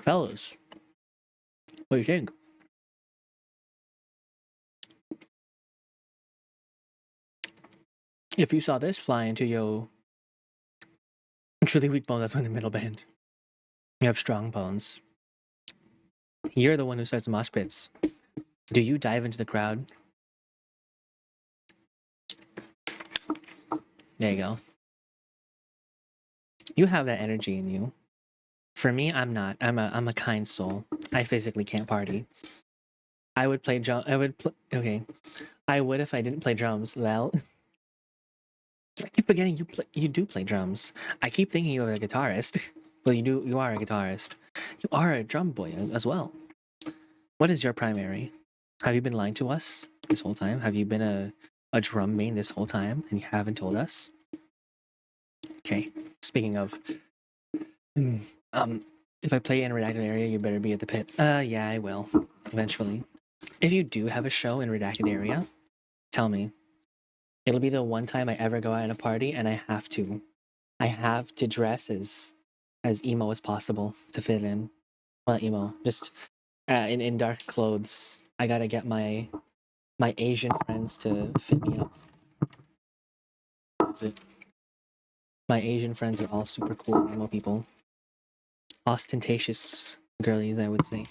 Speaker 1: Fellas, what do you think? If you saw this fly into your truly weak bone, that's when the middle band. You have strong bones. You're the one who starts the mosh pits. Do you dive into the crowd? There you go. You have that energy in you. For me, I'm not. I'm a kind soul. I physically can't party. I would play drum. Okay. I would if I didn't play drums. Well, I keep forgetting you do play drums. I keep thinking you're a guitarist. Well, you do. You are a guitarist. You are a drum boy as well. What is your primary? Have you been lying to us this whole time? Have you been a drum main this whole time and you haven't told us? Okay. Speaking of, mm, um, if I play in a redacted area, you better be at the pit. Yeah, I will eventually. If you do have a show in redacted area, tell me. It'll be the one time I ever go out at a party, and I have to dress as emo as possible to fit in. Well, not emo, just in dark clothes. I gotta get my Asian friends to fit me up. That's it. My Asian friends are all super cool emo people, ostentatious girlies, I would say.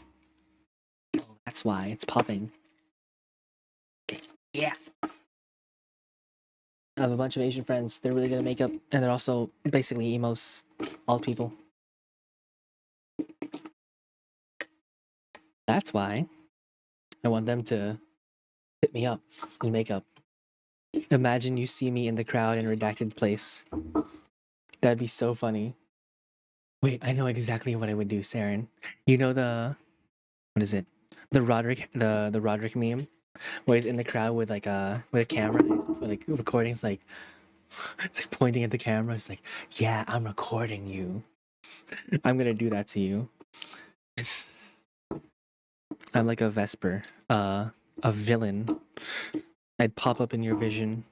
Speaker 1: Oh, that's why it's popping. Okay. Yeah. I have a bunch of Asian friends. They're really good at makeup, and they're also basically emos, all people. That's why I want them to hit me up in makeup. Imagine you see me in the crowd in a redacted place. That'd be so funny. Wait, I know exactly what I would do, Saren. You know what is it? The Roderick meme where he's in the crowd with a camera, and he's like recording. It's like pointing at the camera. It's like, yeah, I'm recording you. I'm gonna do that to you. I'm like a Vesper, a villain. I'd pop up in your vision,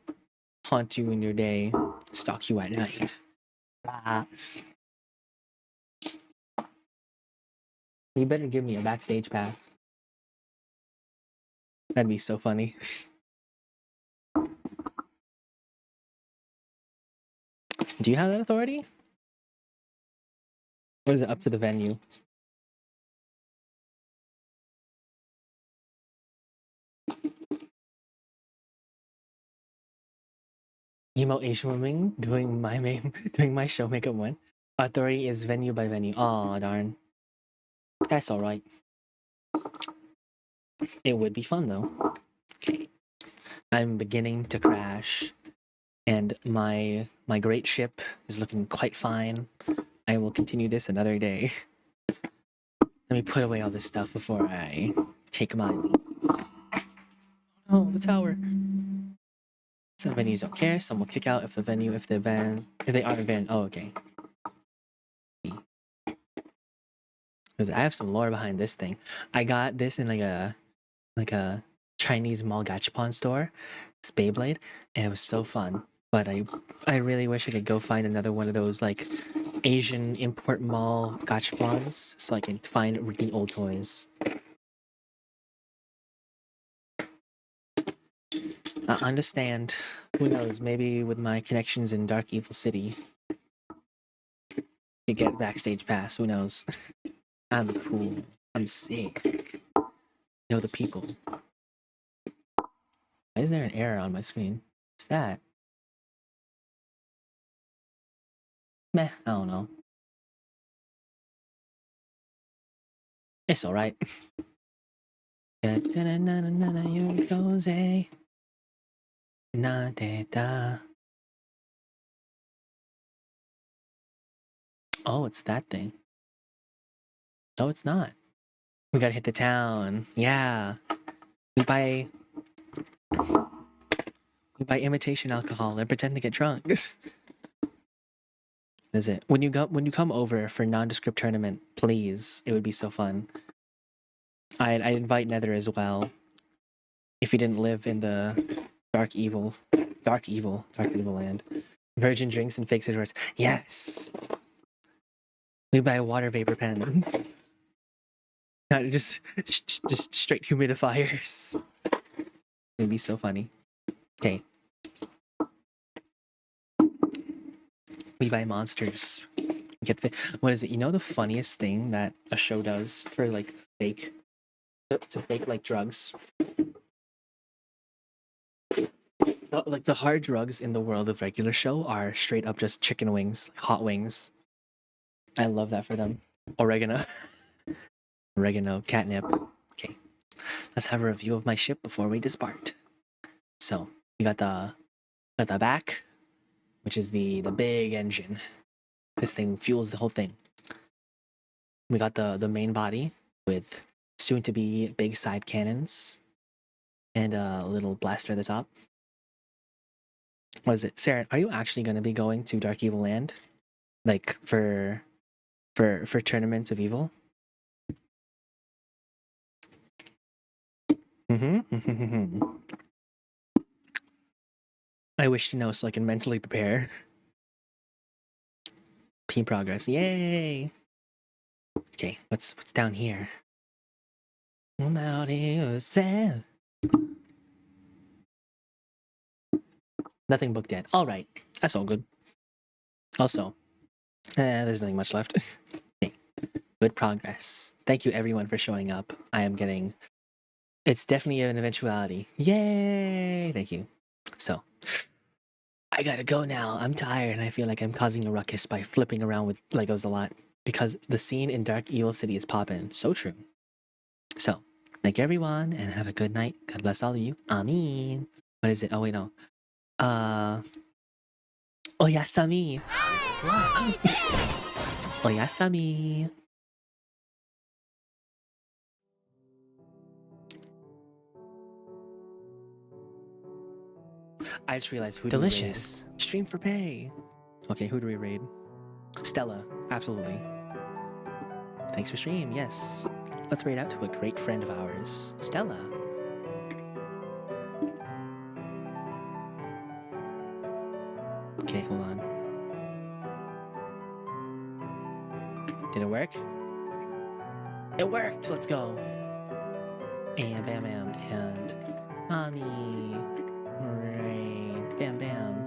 Speaker 1: haunt you in your day, stalk you at night. Ah. You better give me a backstage pass. That'd be so funny. Do you have that authority? Or is it up to the venue? Emo Asian woman doing my doing my show makeup one. Authority is venue by venue. Oh darn. That's alright. It would be fun though. Okay. I'm beginning to crash. And my great ship is looking quite fine. I will continue this another day. Let me put away all this stuff before I take my leave. Oh, the tower. Some venues don't care. Some will kick out if they are a van. Oh, okay. Because I have some lore behind this thing. I got this in like a Chinese mall gachapon store. It's Beyblade, and it was so fun. But I really wish I could go find another one of those like Asian import mall gachapons so I can find really old toys. I understand. Who knows? Maybe with my connections in Dark Evil City, to get backstage pass. Who knows? I'm cool. I'm sick. Know the people. Why is there an error on my screen? What's that? Meh, I don't know. It's alright. Oh, it's that thing. No, it's not. We gotta hit the town. Yeah. We buy imitation alcohol and pretend to get drunk. Is it? When you come over for nondescript tournament, please. It would be so fun. I'd invite Nether as well. If he didn't live in the dark evil land. Virgin drinks and fake cigarettes. Yes. We buy water vapor pens. Not just straight humidifiers. It'd be so funny. Okay. We buy monsters. What is it? You know the funniest thing that a show does for like fake to fake like drugs? Like the hard drugs in the world of regular show are straight up just chicken wings, hot wings. I love that for them. Oregano. Oregano, catnip. Okay. Let's have a review of my ship before we depart. So we got the back, which is the big engine. This thing fuels the whole thing. We got the main body with soon to be big side cannons and a little blaster at the top. What is it? Sarah, are you actually going to be going to Dark Evil Land? Like for Tournament of Evil? Mm-hmm. I wish to know so I can mentally prepare. P progress. Yay! Okay, what's down here? Nothing booked yet. All right, that's all good. Also, there's nothing much left. Okay. Good progress. Thank you everyone for showing up. I am getting. It's definitely an eventuality. Yay! Thank you. So, I gotta go now. I'm tired and I feel like I'm causing a ruckus by flipping around with Legos a lot because the scene in Dark Evil City is poppin'. So true. So, thank you everyone and have a good night. God bless all of you. Amin. What is it? Oh wait, no. Oyasami. Oyasami. I just realized who delicious. Stream for pay. Okay, who do we raid? Stella, absolutely. Thanks for stream. Yes. Let's raid out to a great friend of ours, Stella. Okay, hold on. Did it work? It worked! Let's go! And bam bam, and mommy. Right. Bam bam.